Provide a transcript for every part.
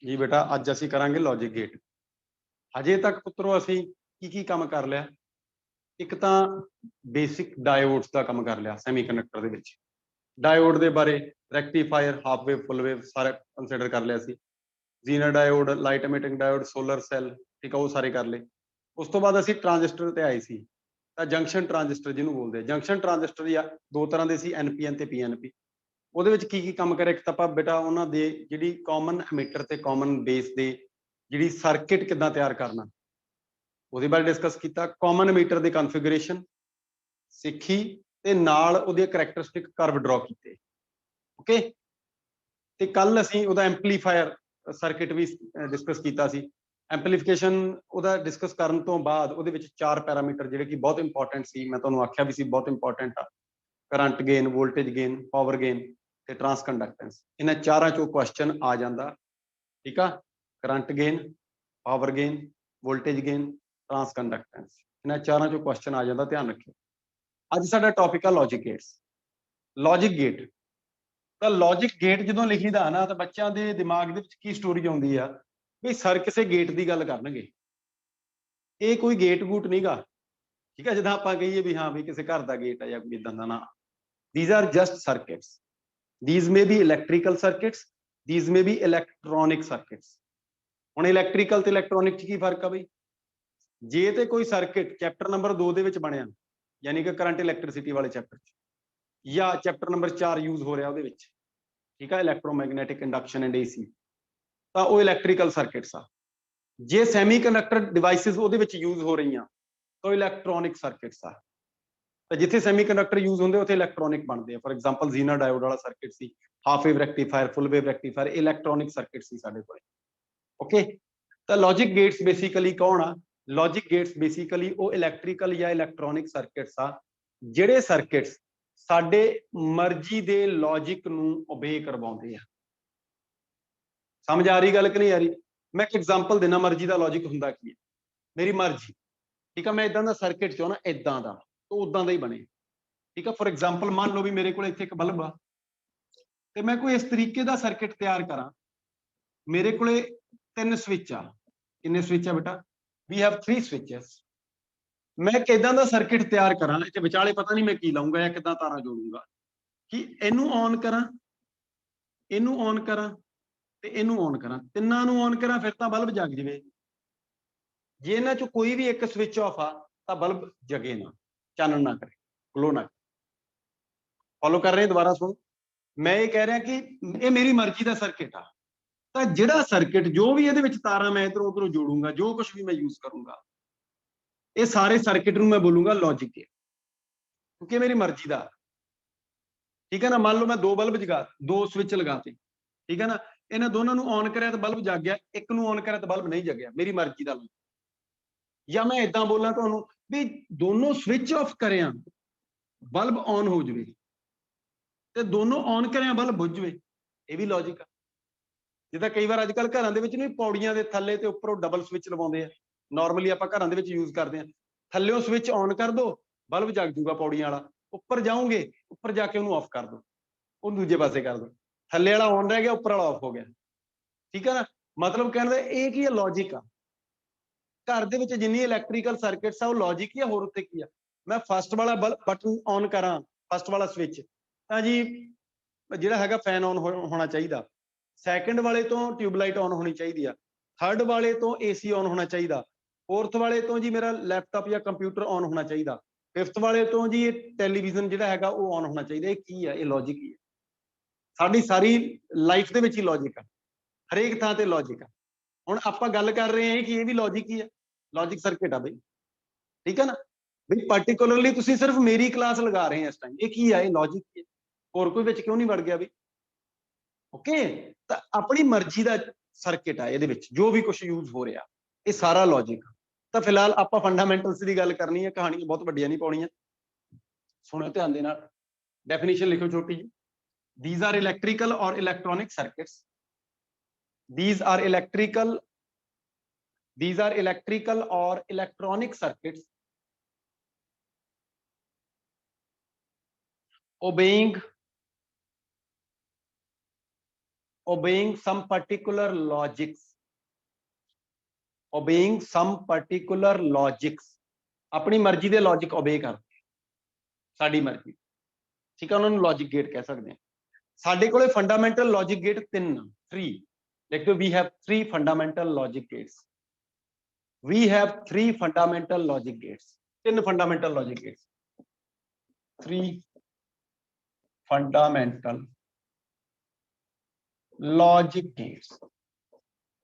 जी बेटा अज असीं करांगे लॉजिक गेट। हजे तक पुत्रो असीं की काम कर लिया। एक तां बेसिक डायोड्स का काम कर लिया सैमीकंडक्टर दे विच। डायोड दे बारे rectifier half wave full wave सारा कंसिडर कर लिया सी। Zener diode light emitting diode solar cell ठीक है वो सारे कर ले। उस तो बाद असीं ट्रांजिस्टर ते आए सी। तां जंक्शन ट्रांजिस्टर जिन्हों बोलते जंक्शन ट्रांजिस्टर या दो तरह के सी NPN ते PNP। ਉਹਦੇ ਵਿੱਚ ਕੀ ਕੰਮ ਕਰੇ ਇੱਕ ਤਾਂ ਆਪਾਂ ਬੇਟਾ ਉਹਨਾਂ ਦੇ ਜਿਹੜੀ ਕਾਮਨ ਐਮੀਟਰ ਤੇ ਕਾਮਨ ਬੇਸ ਦੇ ਜਿਹੜੀ ਸਰਕਟ ਕਿੱਦਾਂ ਤਿਆਰ ਕਰਨਾ ਉਹਦੇ ਬਾਰੇ ਡਿਸਕਸ ਕੀਤਾ। ਕਾਮਨ ਐਮੀਟਰ ਦੀ ਕਨਫੀਗਰੇਸ਼ਨ ਸਿੱਖੀ ਤੇ ਨਾਲ ਉਹਦੇ ਕਰੈਕਟਰਿਸਟਿਕ ਕਰਵ ਡਰਾ ਕੀਤੇ। ਓਕੇ ਤੇ ਕੱਲ ਅਸੀਂ ਉਹਦਾ ਐਂਪਲੀਫਾਇਰ ਸਰਕਟ ਵੀ ਡਿਸਕਸ ਕੀਤਾ ਸੀ। ਐਂਪਲੀਫਿਕੇਸ਼ਨ ਉਹਦਾ ਡਿਸਕਸ ਕਰਨ ਤੋਂ ਬਾਅਦ ਉਹਦੇ ਵਿੱਚ ਚਾਰ ਪੈਰਾਮੀਟਰ ਜਿਹੜੇ ਕਿ ਬਹੁਤ ਇੰਪੋਰਟੈਂਟ ਸੀ। ਮੈਂ ਤੁਹਾਨੂੰ ਆਖਿਆ ਵੀ ਸੀ ਬਹੁਤ ਇੰਪੋਰਟੈਂਟ ਆ। Current gain voltage gain power gain ਤੇ ਟਰਾਂਸਕੰਡਕਟੈਂਸ। ਇਹਨਾਂ ਚਾਰਾਂ ਚੋਂ ਕੁਐਸਚਨ ਆ ਜਾਂਦਾ ਠੀਕ ਆ। Current gain power gain voltage gain transconductance ਇਹਨਾਂ ਚਾਰਾਂ ਚੋਂ ਕੁਐਸਚਨ ਆ ਜਾਂਦਾ ਧਿਆਨ ਰੱਖਿਓ। ਅੱਜ ਸਾਡਾ ਟੌਪਿਕ ਆ ਲੌਜਿਕ ਗੇਟਸ। ਲੌਜਿਕ ਗੇਟ ਤਾਂ ਲੌਜਿਕ ਗੇਟ ਜਦੋਂ ਲਿਖੀਦਾ ਨਾ ਤਾਂ ਬੱਚਿਆਂ ਦੇ ਦਿਮਾਗ ਦੇ ਵਿੱਚ ਕੀ ਸਟੋਰੀ ਆਉਂਦੀ ਆ ਵੀ ਸਰ ਕਿਸੇ ਗੇਟ ਦੀ ਗੱਲ ਕਰਨਗੇ। ਇਹ ਕੋਈ ਗੇਟ ਗੂਟ ਨਹੀਂਗਾ ਠੀਕ ਹੈ। ਜਿੱਦਾਂ ਆਪਾਂ ਕਹੀਏ ਵੀ ਹਾਂ ਵੀ ਕਿਸੇ ਘਰ ਦਾ ਗੇਟ ਆ ਜਾਂ ਕੋਈ ਇਦਾਂ ਦਾ ਨਾ। these are just circuits. These may be electrical circuits, these may be electronic circuits. ਹੁਣ ਇਲੈਕਟ੍ਰੀਕਲ ਤੇ ਇਲੈਕਟ੍ਰੋਨਿਕ ਚ ਕੀ ਫਰਕ ਆ ਬਈ। ਜੇ ਤੇ ਕੋਈ ਸਰਕਟ ਚੈਪਟਰ ਨੰਬਰ 2 ਦੇ ਵਿੱਚ ਬਣਿਆ ਯਾਨੀ ਕਿ ਕਰੰਟ ਇਲੈਕਟ੍ਰਿਸਿਟੀ ਵਾਲੇ ਚੈਪਟਰ ਚ ਜਾਂ ਚੈਪਟਰ ਨੰਬਰ 4 ਯੂਜ਼ ਹੋ ਰਿਹਾ ਉਹਦੇ ਵਿੱਚ ਠੀਕ ਆ ਇਲੈਕਟ੍ਰੋਮੈਗਨੈਟਿਕ ਇੰਡਕਸ਼ਨ ਐਂਡ AC ਤਾਂ ਉਹ ਇਲੈਕਟ੍ਰੀਕਲ ਸਰਕਟਸ ਆ। ਜੇ ਸੈਮੀਕੰਡਕਟਰ ਡਿਵਾਈਸਿਸ ਉਹਦੇ ਵਿੱਚ ਯੂਜ਼ ਹੋ ਰਹੀਆਂ ਤਾਂ ਇਲੈਕਟ੍ਰੋਨਿਕ ਸਰਕਟਸ ਆ। ਤਾਂ ਜਿੱਥੇ ਸੈਮੀਕੰਡਕਟਰ ਯੂਜ਼ ਹੁੰਦੇ ਉੱਥੇ ਇਲੈਕਟ੍ਰੋਨਿਕ ਬਣਦੇ ਆ। ਫॉर एग्जांपल ਜ਼ੀਨਰ ਡਾਇਓਡ ਵਾਲਾ ਸਰਕਟ ਸੀ ਹਾਫ ਵੇਵ ਰੈਕਟੀਫਾਇਰ ਫੁੱਲ ਵੇਵ ਰੈਕਟੀਫਾਇਰ ਇਲੈਕਟ੍ਰੋਨਿਕ ਸਰਕਟ ਸੀ ਸਾਡੇ ਕੋਲ। ਓਕੇ ਤਾਂ ਲੌਜਿਕ ਗੇਟਸ ਬੇਸਿਕਲੀ ਕੌਣ ਆ। ਲੌਜਿਕ ਗੇਟਸ ਬੇਸਿਕਲੀ ਉਹ ਇਲੈਕਟ੍ਰੀਕਲ ਜਾਂ ਇਲੈਕਟ੍ਰੋਨਿਕ ਸਰਕਟਸ ਆ ਜਿਹੜੇ ਸਰਕਟਸ ਸਾਡੇ ਮਰਜ਼ੀ ਦੇ ਲੌਜਿਕ ਨੂੰ ਓਬੇ ਕਰਵਾਉਂਦੇ ਆ। ਸਮਝ ਆ ਰਹੀ ਗੱਲ ਕਿ ਨਹੀਂ ਆ ਰਹੀ। ਮੈਂ ਇੱਕ ਐਗਜ਼ਾਮਪਲ ਦੇਣਾ ਮਰਜ਼ੀ ਦਾ ਲੌਜਿਕ ਹੁੰਦਾ ਕੀ ਹੈ। ਮੇਰੀ ਮਰਜ਼ੀ ਠੀਕ ਆ ਮੈਂ ਇਦਾਂ ਦਾ ਸਰਕਟ ਚਾਹੁੰਦਾ ਇਦਾਂ ਦਾ तो उदां ਦਾ ਹੀ बने ठीक है। फॉर एग्जांपल मान लो भी मेरे को इत्थे एक बल्ब आ ते मैं कोई इस तरीके का सर्किट तैयार करा। मेरे को 3 स्विच आ। किन्ने स्विच आ बेटा वी हैव 3 स्विचेस। मैं किदां दा सर्किट तैयार करा इत्थे विचाले पता नहीं मैं की लाऊंगा या किदां तारा जोड़ूंगा कि इनू ऑन करा इनू ऑन करा ते इनू ऑन करा तिन्नां नू ऑन करा फिर तां बल्ब जग जावे। जे इन्हां चों कोई भी एक स्विच ऑफ आ तां बल्ब जगे ना चानन ना करे ग्लो ना। फॉलो कर रहे हैं दोबारा सुनो। मैं ये कह रहा कि ये मेरी मर्जी का सर्किट आ ਤਾਂ ਜਿਹੜਾ ਸਰਕਟ ਜੋ ਵੀ ਇਹਦੇ ਵਿੱਚ ਤਾਰਾਂ ਮੈਂ ਇਧਰੋਂ ਉਧਰੋਂ ਜੋੜੂੰਗਾ ਜੋ ਕੁਝ ਵੀ ਮੈਂ ਯੂਜ਼ ਕਰੂੰਗਾ ਇਹ ਸਾਰੇ ਸਰਕਟ ਨੂੰ ਮੈਂ ਬੋਲੂੰਗਾ ਲੌਜਿਕ ਗੇਟ ਕਿਉਂਕਿ ਮੇਰੀ ਮਰਜ਼ੀ ਦਾ ਠੀਕ ਹੈ ਨਾ। ਮੰਨ ਲਓ ਮੈਂ ਦੋ ਬਲਬ ਜਗਾ ਦੋ ਸਵਿਚ ਲਗਾਤੇ ਠੀਕ ਹੈ ਨਾ। ਇਹਨਾਂ ਦੋਨਾਂ ਨੂੰ ਔਨ ਕਰਿਆ ਤਾਂ ਬਲਬ ਜਗ ਗਿਆ ਇੱਕ ਨੂੰ ਔਨ ਕਰਿਆ ਤਾਂ ਬਲਬ ਨਹੀਂ ਜਗਿਆ ਮੇਰੀ ਮਰਜ਼ੀ ਦਾ। ਜਾਂ ਮੈਂ ਇਦਾਂ ਬੋਲਾਂ ਤੁਹਾਨੂੰ ਵੀ ਦੋਨੋਂ ਸਵਿਚ ਆਫ ਕਰਿਆ ਬਲਬ ਔਨ ਹੋ ਜਾਵੇ ਤੇ ਦੋਨੋਂ ਔਨ ਕਰਿਆ ਬਲਬ ਬੁੱਝ ਜਾਵੇ ਇਹ ਵੀ ਲੌਜਿਕ ਆ। ਜਿੱਦਾਂ ਕਈ ਵਾਰ ਅੱਜ ਕੱਲ੍ਹ ਘਰਾਂ ਦੇ ਵਿੱਚ ਨਹੀਂ ਪੌੜੀਆਂ ਦੇ ਥੱਲੇ ਤੇ ਉੱਪਰੋਂ ਡਬਲ ਸਵਿਚ ਲਵਾਉਂਦੇ ਆ। ਨਾਰਮਲੀ ਆਪਾਂ ਘਰਾਂ ਦੇ ਵਿੱਚ ਯੂਜ਼ ਕਰਦੇ ਆ। ਥੱਲਿਓਂ ਸਵਿਚ ਔਨ ਕਰ ਦੋ ਬਲਬ ਜਗ ਜੂਗਾ ਪੌੜੀਆਂ ਵਾਲਾ। ਉੱਪਰ ਜਾਓਗੇ ਉੱਪਰ ਜਾ ਕੇ ਉਹਨੂੰ ਆਫ ਕਰ ਦੋ ਉਹਨੂੰ ਦੂਜੇ ਪਾਸੇ ਕਰ ਦੋ ਥੱਲੇ ਵਾਲਾ ਔਨ ਰਹਿ ਗਿਆ ਉੱਪਰ ਵਾਲਾ ਆਫ ਹੋ ਗਿਆ ਠੀਕ ਹੈ ਨਾ। ਮਤਲਬ ਕਹਿਣ ਦਾ ਇਹ ਕੀ ਹੈ ਲੌਜਿਕ ਆ। ਘਰ ਦੇ ਵਿੱਚ ਜਿੰਨੀ ਇਲੈਕਟ੍ਰੀਕਲ ਸਰਕਟਸ ਆ ਉਹ ਲੌਜਿਕ ਹੀ ਆ ਹੋਰ ਉੱਤੇ ਕੀ ਆ। ਮੈਂ ਫਸਟ ਵਾਲਾ ਬਟਨ ਔਨ ਕਰਾਂ ਫਸਟ ਵਾਲਾ ਸਵਿਚ ਤਾਂ ਜੀ ਜਿਹੜਾ ਹੈਗਾ ਫੈਨ ਔਨ ਹੋਣਾ ਚਾਹੀਦਾ। ਸੈਕੰਡ ਵਾਲੇ ਤੋਂ ਟਿਊਬਲਾਈਟ ਔਨ ਹੋਣੀ ਚਾਹੀਦੀ ਆ। ਥਰਡ ਵਾਲੇ ਤੋਂ AC ਔਨ ਹੋਣਾ ਚਾਹੀਦਾ। ਫੋਰਥ ਵਾਲੇ ਤੋਂ ਜੀ ਮੇਰਾ ਲੈਪਟਾਪ ਜਾਂ ਕੰਪਿਊਟਰ ਔਨ ਹੋਣਾ ਚਾਹੀਦਾ। ਫਿਫਥ ਵਾਲੇ ਤੋਂ ਜੀ ਇਹ ਟੈਲੀਵਿਜ਼ਨ ਜਿਹੜਾ ਹੈਗਾ ਉਹ ਔਨ ਹੋਣਾ ਚਾਹੀਦਾ। ਇਹ ਕੀ ਆ ਇਹ ਲੌਜਿਕ ਹੀ ਹੈ। ਸਾਡੀ ਸਾਰੀ ਲਾਈਫ ਦੇ ਵਿੱਚ ਹੀ ਲੌਜਿਕ ਆ ਹਰੇਕ ਥਾਂ ਤੇ ਲੌਜਿਕ ਆ। ਹੁਣ ਆਪਾਂ ਗੱਲ ਕਰ ਰਹੇ ਹਾਂ ਕਿ ਇਹ ਵੀ ਲੌਜਿਕ ਹੀ ਆ ਲੌਜਿਕ ਸਰਕਟ ਆ ਬਈ ਠੀਕ ਹੈ ਨਾ। ਬਈ ਪਾਰਟਿਕੂਲਰਲੀ ਤੁਸੀਂ ਸਿਰਫ ਮੇਰੀ ਕਲਾਸ ਲਗਾ ਰਹੇ ਆ ਇਸ ਟਾਈਮ ਇਹ ਕੀ ਆ ਇਹ ਲੌਜਿਕ ਹੀ ਹੈ। ਹੋਰ ਕੋਈ ਵਿੱਚ ਕਿਉਂ ਨਹੀਂ ਵੜ ਗਿਆ ਬਈ। ਓਕੇ ਤਾਂ ਆਪਣੀ ਮਰਜ਼ੀ ਦਾ ਸਰਕਟ ਆ ਇਹਦੇ ਵਿੱਚ ਜੋ ਵੀ ਕੁਝ ਯੂਜ਼ ਹੋ ਰਿਹਾ ਇਹ ਸਾਰਾ ਲੌਜਿਕ। ਤਾਂ ਫਿਲਹਾਲ ਆਪਾਂ ਫੰਡਾਮੈਂਟਲਸ ਦੀ ਗੱਲ ਕਰਨੀ ਹੈ। ਕਹਾਣੀਆਂ ਬਹੁਤ ਵੱਡੀਆਂ ਨਹੀਂ ਪਾਉਣੀਆਂ ਸੁਣੋ ਧਿਆਨ ਦੇ ਨਾਲ। ਡੈਫੀਨੇਸ਼ਨ ਲਿਖੋ ਛੋਟੀ ਜੀ। these are electrical or electronic circuits. these are electrical or electronic circuits obeying obeying some particular logics, obeying some particular logics, अपनी मर्जी ਦੇ लॉजिक obey ਕਰਦੇ, ਸਾਡੀ ਮਰਜ਼ੀ, ਠੀਕ ਹੈ, ਉਹਨਾਂ ਨੂੰ ਲੌਜਿਕ ਗੇਟ ਕਹਿ ਸਕਦੇ ਹਾਂ। ਸਾਡੇ ਕੋਲੇ ਫੰਡਾਮੈਂਟਲ ਲੌਜਿਕ ਗੇਟ 3 ਲਿਖ ਦਿਓ, we have 3 fundamental logic gates, we have 3 fundamental logic gates, 3 fundamental logic gates, 3 fundamental logic gates,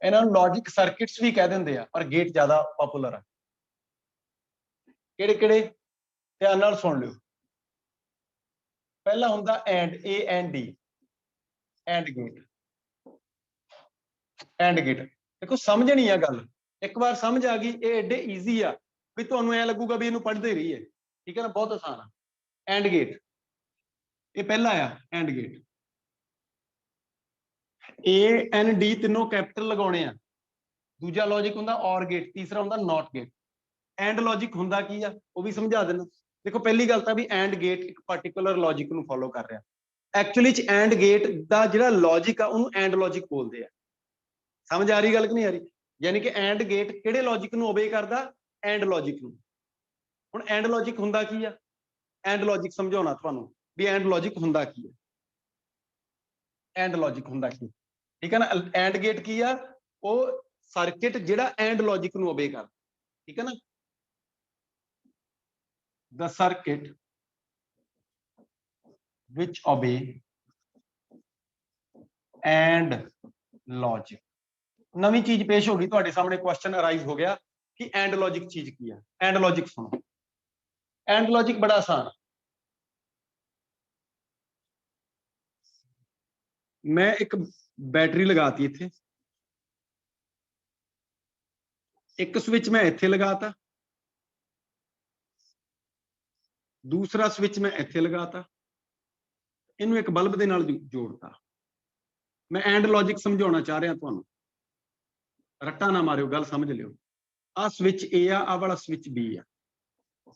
ਇਹਨਾਂ ਨੂੰ ਲੌਜਿਕ ਸਰਕਿਟਸ ਵੀ ਕਹਿ ਦਿੰਦੇ ਆ, ਪਰ ਗੇਟ ਜ਼ਿਆਦਾ ਪਪੂਲਰ ਆ। ਕਿਹੜੇ ਕਿਹੜੇ, ਧਿਆਨ ਨਾਲ ਸੁਣ ਲਿਓ। ਪਹਿਲਾ ਹੁੰਦਾ and, A and D, and gate, and gate. ਦੇਖੋ ਸਮਝਣੀ ਆ ਗੱਲ, ਇੱਕ ਵਾਰ ਸਮਝ ਆ ਗਈ, ਇਹ ਏਡੇ ਈਜ਼ੀ ਆ ਵੀ ਤੁਹਾਨੂੰ ਐ ਲੱਗੂਗਾ ਵੀ ਇਹਨੂੰ ਪੜ੍ਹਦੇ ਰਹੀਏ, ਠੀਕ ਹੈ ਨਾ, ਬਹੁਤ ਆਸਾਨ ਆ। ਐਂਡ ਗੇਟ ਇਹ ਪਹਿਲਾ ਆ, and gate. A N D ਤਿੰਨੋਂ ਕੈਪੀਟਲ ਲਗਾਉਣੇ ਆ। ਦੂਜਾ ਲੌਜਿਕ ਹੁੰਦਾ ਔਰ ਗੇਟ, ਤੀਸਰਾ ਹੁੰਦਾ ਨੋਟ ਗੇਟ। ਐਂਡ ਲੌਜਿਕ ਹੁੰਦਾ ਕੀ ਆ ਉਹ ਵੀ ਸਮਝਾ ਦੇਣਾ। ਦੇਖੋ ਪਹਿਲੀ ਗੱਲ ਤਾਂ ਵੀ ਐਂਡ ਗੇਟ ਇੱਕ ਪਾਰਟਿਕੂਲਰ ਲੌਜਿਕ ਨੂੰ ਫੋਲੋ ਕਰ ਰਿਹਾ। ਐਕਚੁਅਲੀ ਚ ਐਂਡ ਗੇਟ ਦਾ ਜਿਹੜਾ ਲੌਜਿਕ ਆ ਉਹਨੂੰ ਐਂਡ ਲੌਜਿਕ ਬੋਲਦੇ ਆ। ਸਮਝ ਆ ਰਹੀ ਗੱਲ ਕਿ ਨਹੀਂ ਆ ਰਹੀ? ਯਾਨੀ ਕਿ ਐਂਡ ਗੇਟ ਕਿਹੜੇ ਲੌਜਿਕ ਨੂੰ ਓਬੇ ਕਰਦਾ? ਐਂਡ ਲੌਜਿਕ ਨੂੰ। ਹੁਣ ਐਂਡ ਲੌਜਿਕ ਹੁੰਦਾ ਕੀ ਆ? ਐਂਡ ਲੌਜਿਕ ਸਮਝਾਉਣਾ ਤੁਹਾਨੂੰ ਵੀ ਐਂਡ ਲੌਜਿਕ ਹੁੰਦਾ ਕੀ ਹੈ। ਐਂਡ ਲੌਜਿਕ ਹੁੰਦਾ ਕੀ, ਠੀਕ ਹੈ ਨਾ। ਐਂਡ ਗੇਟ ਕੀ ਆ? ਉਹ ਸਰਕਿਟ ਜਿਹੜਾ ਐਂਡ ਲੌਜਿਕ ਨੂੰ ਓਬੇ ਕਰਦਾ, ਠੀਕ ਹੈ ਨਾ। The circuit which obey and logic। ਨਵੀਂ ਚੀਜ਼ ਪੇਸ਼ ਹੋ ਗਈ ਤੁਹਾਡੇ ਸਾਹਮਣੇ, ਕੁਐਸਚਨ ਅਰਾਈਜ਼ ਹੋ ਗਿਆ ਕਿ ਐਂਡ ਲੌਜਿਕ ਚੀਜ਼ ਕੀ ਆ। ਐਂਡ ਲੌਜਿਕ ਸੁਣੋ, ਐਂਡ ਲੌਜਿਕ ਬੜਾ ਆਸਾਨ। ਮੈਂ ਇੱਕ ਬੈਟਰੀ ਲਗਾਤੀ ਇੱਥੇ, ਇੱਕ ਸਵਿਚ ਮੈਂ ਇੱਥੇ ਲਗਾਤਾ, ਦੂਸਰਾ ਸਵਿਚ ਮੈਂ ਇੱਥੇ ਲਗਾਤਾ, ਇਹਨੂੰ ਇੱਕ ਬਲਬ ਦੇ ਨਾਲ ਜੋੜਤਾ। ਮੈਂ ਐਂਡ ਲੌਜਿਕ ਸਮਝਾਉਣਾ ਚਾਹ ਰਿਹਾ ਤੁਹਾਨੂੰ, ਰੱਟਾ ਨਾ ਮਾਰਿਓ, ਗੱਲ ਸਮਝ ਲਿਓ। ਆਹ ਸਵਿਚ A ਆ, ਆਹ ਵਾਲਾ ਸਵਿਚ B ਆ,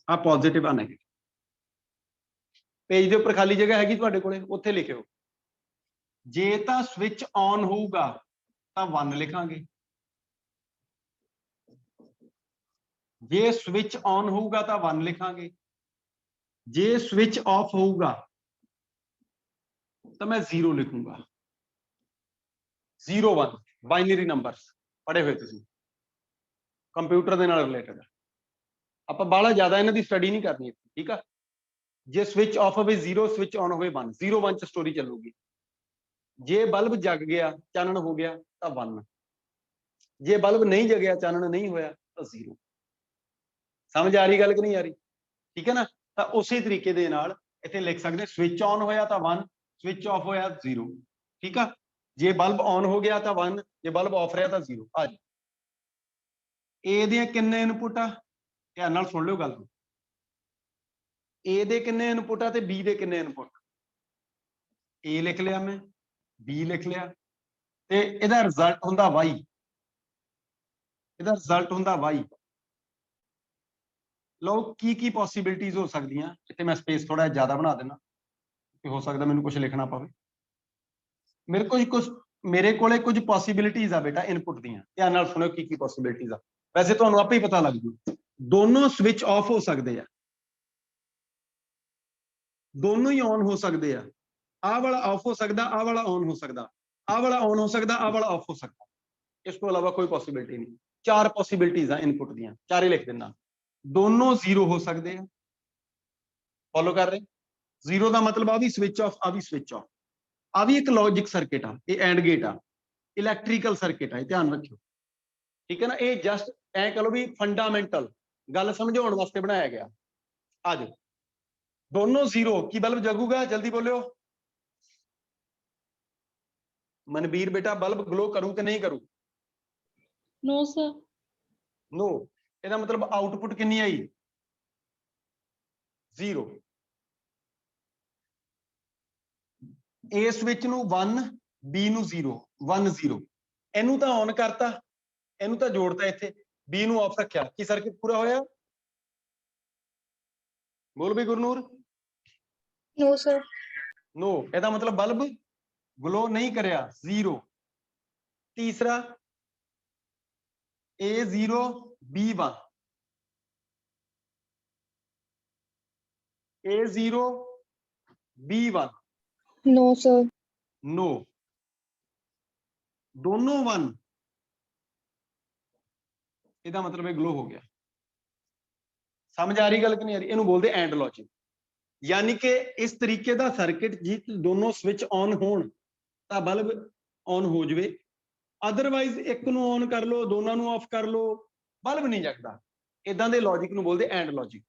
ਆਹ ਪੋਜ਼ਿਟਿਵ ਆ ਨੈਗੇਟਿਵ। ਪੇਜ ਦੇ ਉੱਪਰ ਖਾਲੀ ਜਗ੍ਹਾ ਹੈਗੀ ਤੁਹਾਡੇ ਕੋਲੇ, ਉੱਥੇ ਲਿਖਿਓ। ਜੇ ਤਾਂ ਸਵਿਚ ਔਨ ਹੋਊਗਾ ਤਾਂ 1 ਲਿਖਾਂਗੇ, ਜੇ ਸਵਿਚ ਔਨ ਹੋਊਗਾ ਤਾਂ 1 ਲਿਖਾਂਗੇ, ਜੇ ਸਵਿਚ ਆਫ ਹੋਊਗਾ ਤਾਂ ਮੈਂ 0 ਲਿਖੂੰਗਾ। 0 1 ਬਾਈਨਰੀ ਨੰਬਰਸ ਪੜ੍ਹੇ ਹੋਏ ਤੁਸੀਂ, ਕੰਪਿਊਟਰ ਦੇ ਨਾਲ ਰਿਲੇਟਡ। ਆਪਾਂ ਬਾਹਲਾ ਜ਼ਿਆਦਾ ਇਹਨਾਂ ਦੀ ਸਟੱਡੀ ਨਹੀਂ ਕਰਨੀ, ਠੀਕ ਆ। ਜੇ ਸਵਿਚ ਆਫ ਹੋਵੇ 0, ਸਵਿਚ ਔਨ ਹੋਵੇ 1, 0 1 ਚ ਸਟੋਰੀ ਚੱਲੂਗੀ। ਜੇ ਬਲਬ ਜਗ ਗਿਆ, ਚਾਨਣ ਹੋ ਗਿਆ ਤਾਂ 1, ਜੇ ਬਲਬ ਨਹੀਂ ਜਗਿਆ, ਚਾਨਣ ਨਹੀਂ ਹੋਇਆ ਤਾਂ 0। ਸਮਝ ਆ ਰਹੀ ਗੱਲ ਕਿ ਨਹੀਂ ਆ ਰਹੀ? ਠੀਕ ਹੈ ਨਾ। ਤਾਂ ਉਸੇ ਤਰੀਕੇ ਦੇ ਨਾਲ ਇੱਥੇ ਲਿਖ ਸਕਦੇ, ਸਵਿਚ ਔਨ ਹੋਇਆ ਤਾਂ 1, ਸਵਿਚ ਆਫ ਹੋਇਆ 0, ਠੀਕ ਆ। ਜੇ ਬਲਬ ਔਨ ਹੋ ਗਿਆ ਤਾਂ 1, ਜੇ ਬਲਬ ਆਫ ਰਿਹਾ ਤਾਂ 0। ਆ ਜੀ, A ਦੀਆਂ ਕਿੰਨੇ ਇਨਪੁਟ ਆ? ਧਿਆਨ ਨਾਲ ਸੁਣ ਲਿਓ ਗੱਲ। A ਦੇ ਕਿੰਨੇ ਇਨਪੁਟ ਆ ਤੇ B ਦੇ ਕਿੰਨੇ ਇਨਪੁਟ? A ਲਿਖ ਲਿਆ ਮੈਂ, B ਲਿਖ ਲਿਆ, ਤੇ ਇਹਦਾ ਰਿਜ਼ਲਟ ਹੁੰਦਾ Y, ਇਹਦਾ ਰਿਜ਼ਲਟ ਹੁੰਦਾ Y। ਲਓ ਕੀ ਪੋਸੀਬਿਲਿਟੀਜ਼ ਹੋ ਸਕਦੀਆਂ। ਇੱਥੇ ਮੈਂ ਸਪੇਸ ਥੋੜਾ ਜ਼ਿਆਦਾ ਬਣਾ ਦੇਣਾ, ਕਿ ਹੋ ਸਕਦਾ ਮੈਨੂੰ ਕੁਝ ਲਿਖਣਾ ਪਵੇ। ਮੇਰੇ ਕੋਲੇ ਕੁਝ ਪੋਸੀਬਿਲਿਟੀਜ਼ ਆ ਬੇਟਾ ਇਨਪੁਟ ਦੀਆਂ, ਧਿਆਨ ਨਾਲ ਸੁਣਿਓ ਕੀ ਪੋਸੀਬਿਲਿਟੀਜ਼ ਆ। ਵੈਸੇ ਤੁਹਾਨੂੰ ਆਪੇ ਹੀ ਪਤਾ ਲੱਗ ਜੂ। ਦੋਨੋਂ ਸਵਿਚ ਆਫ ਹੋ ਸਕਦੇ ਆ, ਦੋਨੋਂ ਹੀ ਔਨ ਹੋ ਸਕਦੇ ਆ। ਆਹ ਵਾਲਾ ਆਫ ਹੋ ਸਕਦਾ, ਆਹ ਵਾਲਾ ਔਨ ਹੋ ਸਕਦਾ, ਆਹ ਵਾਲਾ ਔਨ ਹੋ ਸਕਦਾ, ਆਹ ਵਾਲਾ ਆਫ ਹੋ ਸਕਦਾ। ਇਸ ਤੋਂ ਇਲਾਵਾ ਕੋਈ ਪੋਸੀਬਿਲਿਟੀ ਨਹੀਂ। 4 ਪੋਸੀਬਿਲਿਟੀਜ਼ ਆ ਇਨਪੁਟ ਦੀਆਂ, ਚਾਰੇ ਲਿਖ ਦਿੰਦਾ। ਦੋਨੋਂ 0 ਹੋ ਸਕਦੇ ਆ, ਫੋਲੋ ਕਰ ਰਹੇ? 0 ਦਾ ਮਤਲਬ ਆ ਵੀ ਸਵਿਚ ਆਫ, ਆ ਵੀ ਸਵਿਚ ਆਫ। ਆ ਵੀ ਇੱਕ ਲੌਜਿਕ ਸਰਕਿਟ ਆ, ਇਹ ਐਂਡ ਗੇਟ ਆ, ਇਲੈਕਟ੍ਰੀਕਲ ਸਰਕਿਟ ਆ, ਇਹ ਧਿਆਨ ਰੱਖਿਓ, ਠੀਕ ਹੈ ਨਾ। ਇਹ ਜਸਟ ਐ ਕਹ ਲਓ ਵੀ ਫੰਡਾਮੈਂਟਲ ਗੱਲ ਸਮਝਾਉਣ ਵਾਸਤੇ ਬਣਾਇਆ ਗਿਆ। ਆ ਜਾਓ, ਦੋਨੋਂ 0, ਕੀ ਬਲਬ ਜਗੂਗਾ? ਜਲਦੀ ਬੋਲਿਓ। ਮਨਵੀਰ ਬੇਟਾ ਬਲਬ ਗਲੋ ਕਰੂ ਕਿ ਨਹੀਂ ਕਰੂ? No sir. नो। ਇਹਦਾ ਮਤਲਬ ਆਊਟਪੁੱਟ ਕਿੰਨੀ ਆਈ? 0। A ਸਵਿਚ ਨੂੰ 1, B ਨੂੰ 0, 1 0। ਇਹਨੂੰ ਤਾਂ ਔਨ ਕਰਤਾ, ਇਹਨੂੰ ਤਾਂ ਜੋੜਤਾ, ਇੱਥੇ B ਨੂੰ ਆਫ ਰੱਖਿਆ, ਕੀ ਸਰਕਿਟ ਪੂਰਾ ਹੋਇਆ? ਬੋਲ ਵੀ ਗੁਰਨੂਰ। No sir. नो। ਇਹਦਾ ਮਤਲਬ ਬਲਬ ग्लो नहीं करिया 0। तीसरा A0 B1, A0 B1 no sir. No, दोनों 1, ਇਹਦਾ ਮਤਲਬ ਇਹ ਗਲੋ ਹੋ ਗਿਆ। ਸਮਝ ਆ ਰਹੀ ਗੱਲ ਕਿ ਨਹੀਂ ਆ ਰਹੀ? ਇਹਨੂੰ ਬੋਲਦੇ ਐਂਡ ਲੌਜਿਕ। ਯਾਨੀ ਕਿ ਇਸ ਤਰੀਕੇ ਦਾ ਸਰਕਟ ਜੀ ਦੋਨੋਂ ਸਵਿਚ ਔਨ ਹੋਣ ਤਾਂ ਬਲਬ ਔਨ ਹੋ ਜਵੇ, ਅਦਰਵਾਈਜ਼ ਇੱਕ ਨੂੰ ਔਨ ਕਰ ਲਓ, ਦੋਨਾਂ ਨੂੰ ਆਫ ਕਰ ਲਓ, ਬਲਬ ਨਹੀਂ ਜਗਦਾ। ਇਦਾਂ ਦੇ ਲੌਜਿਕ ਨੂੰ ਬੋਲਦੇ ਐਂਡ ਲੌਜਿਕ।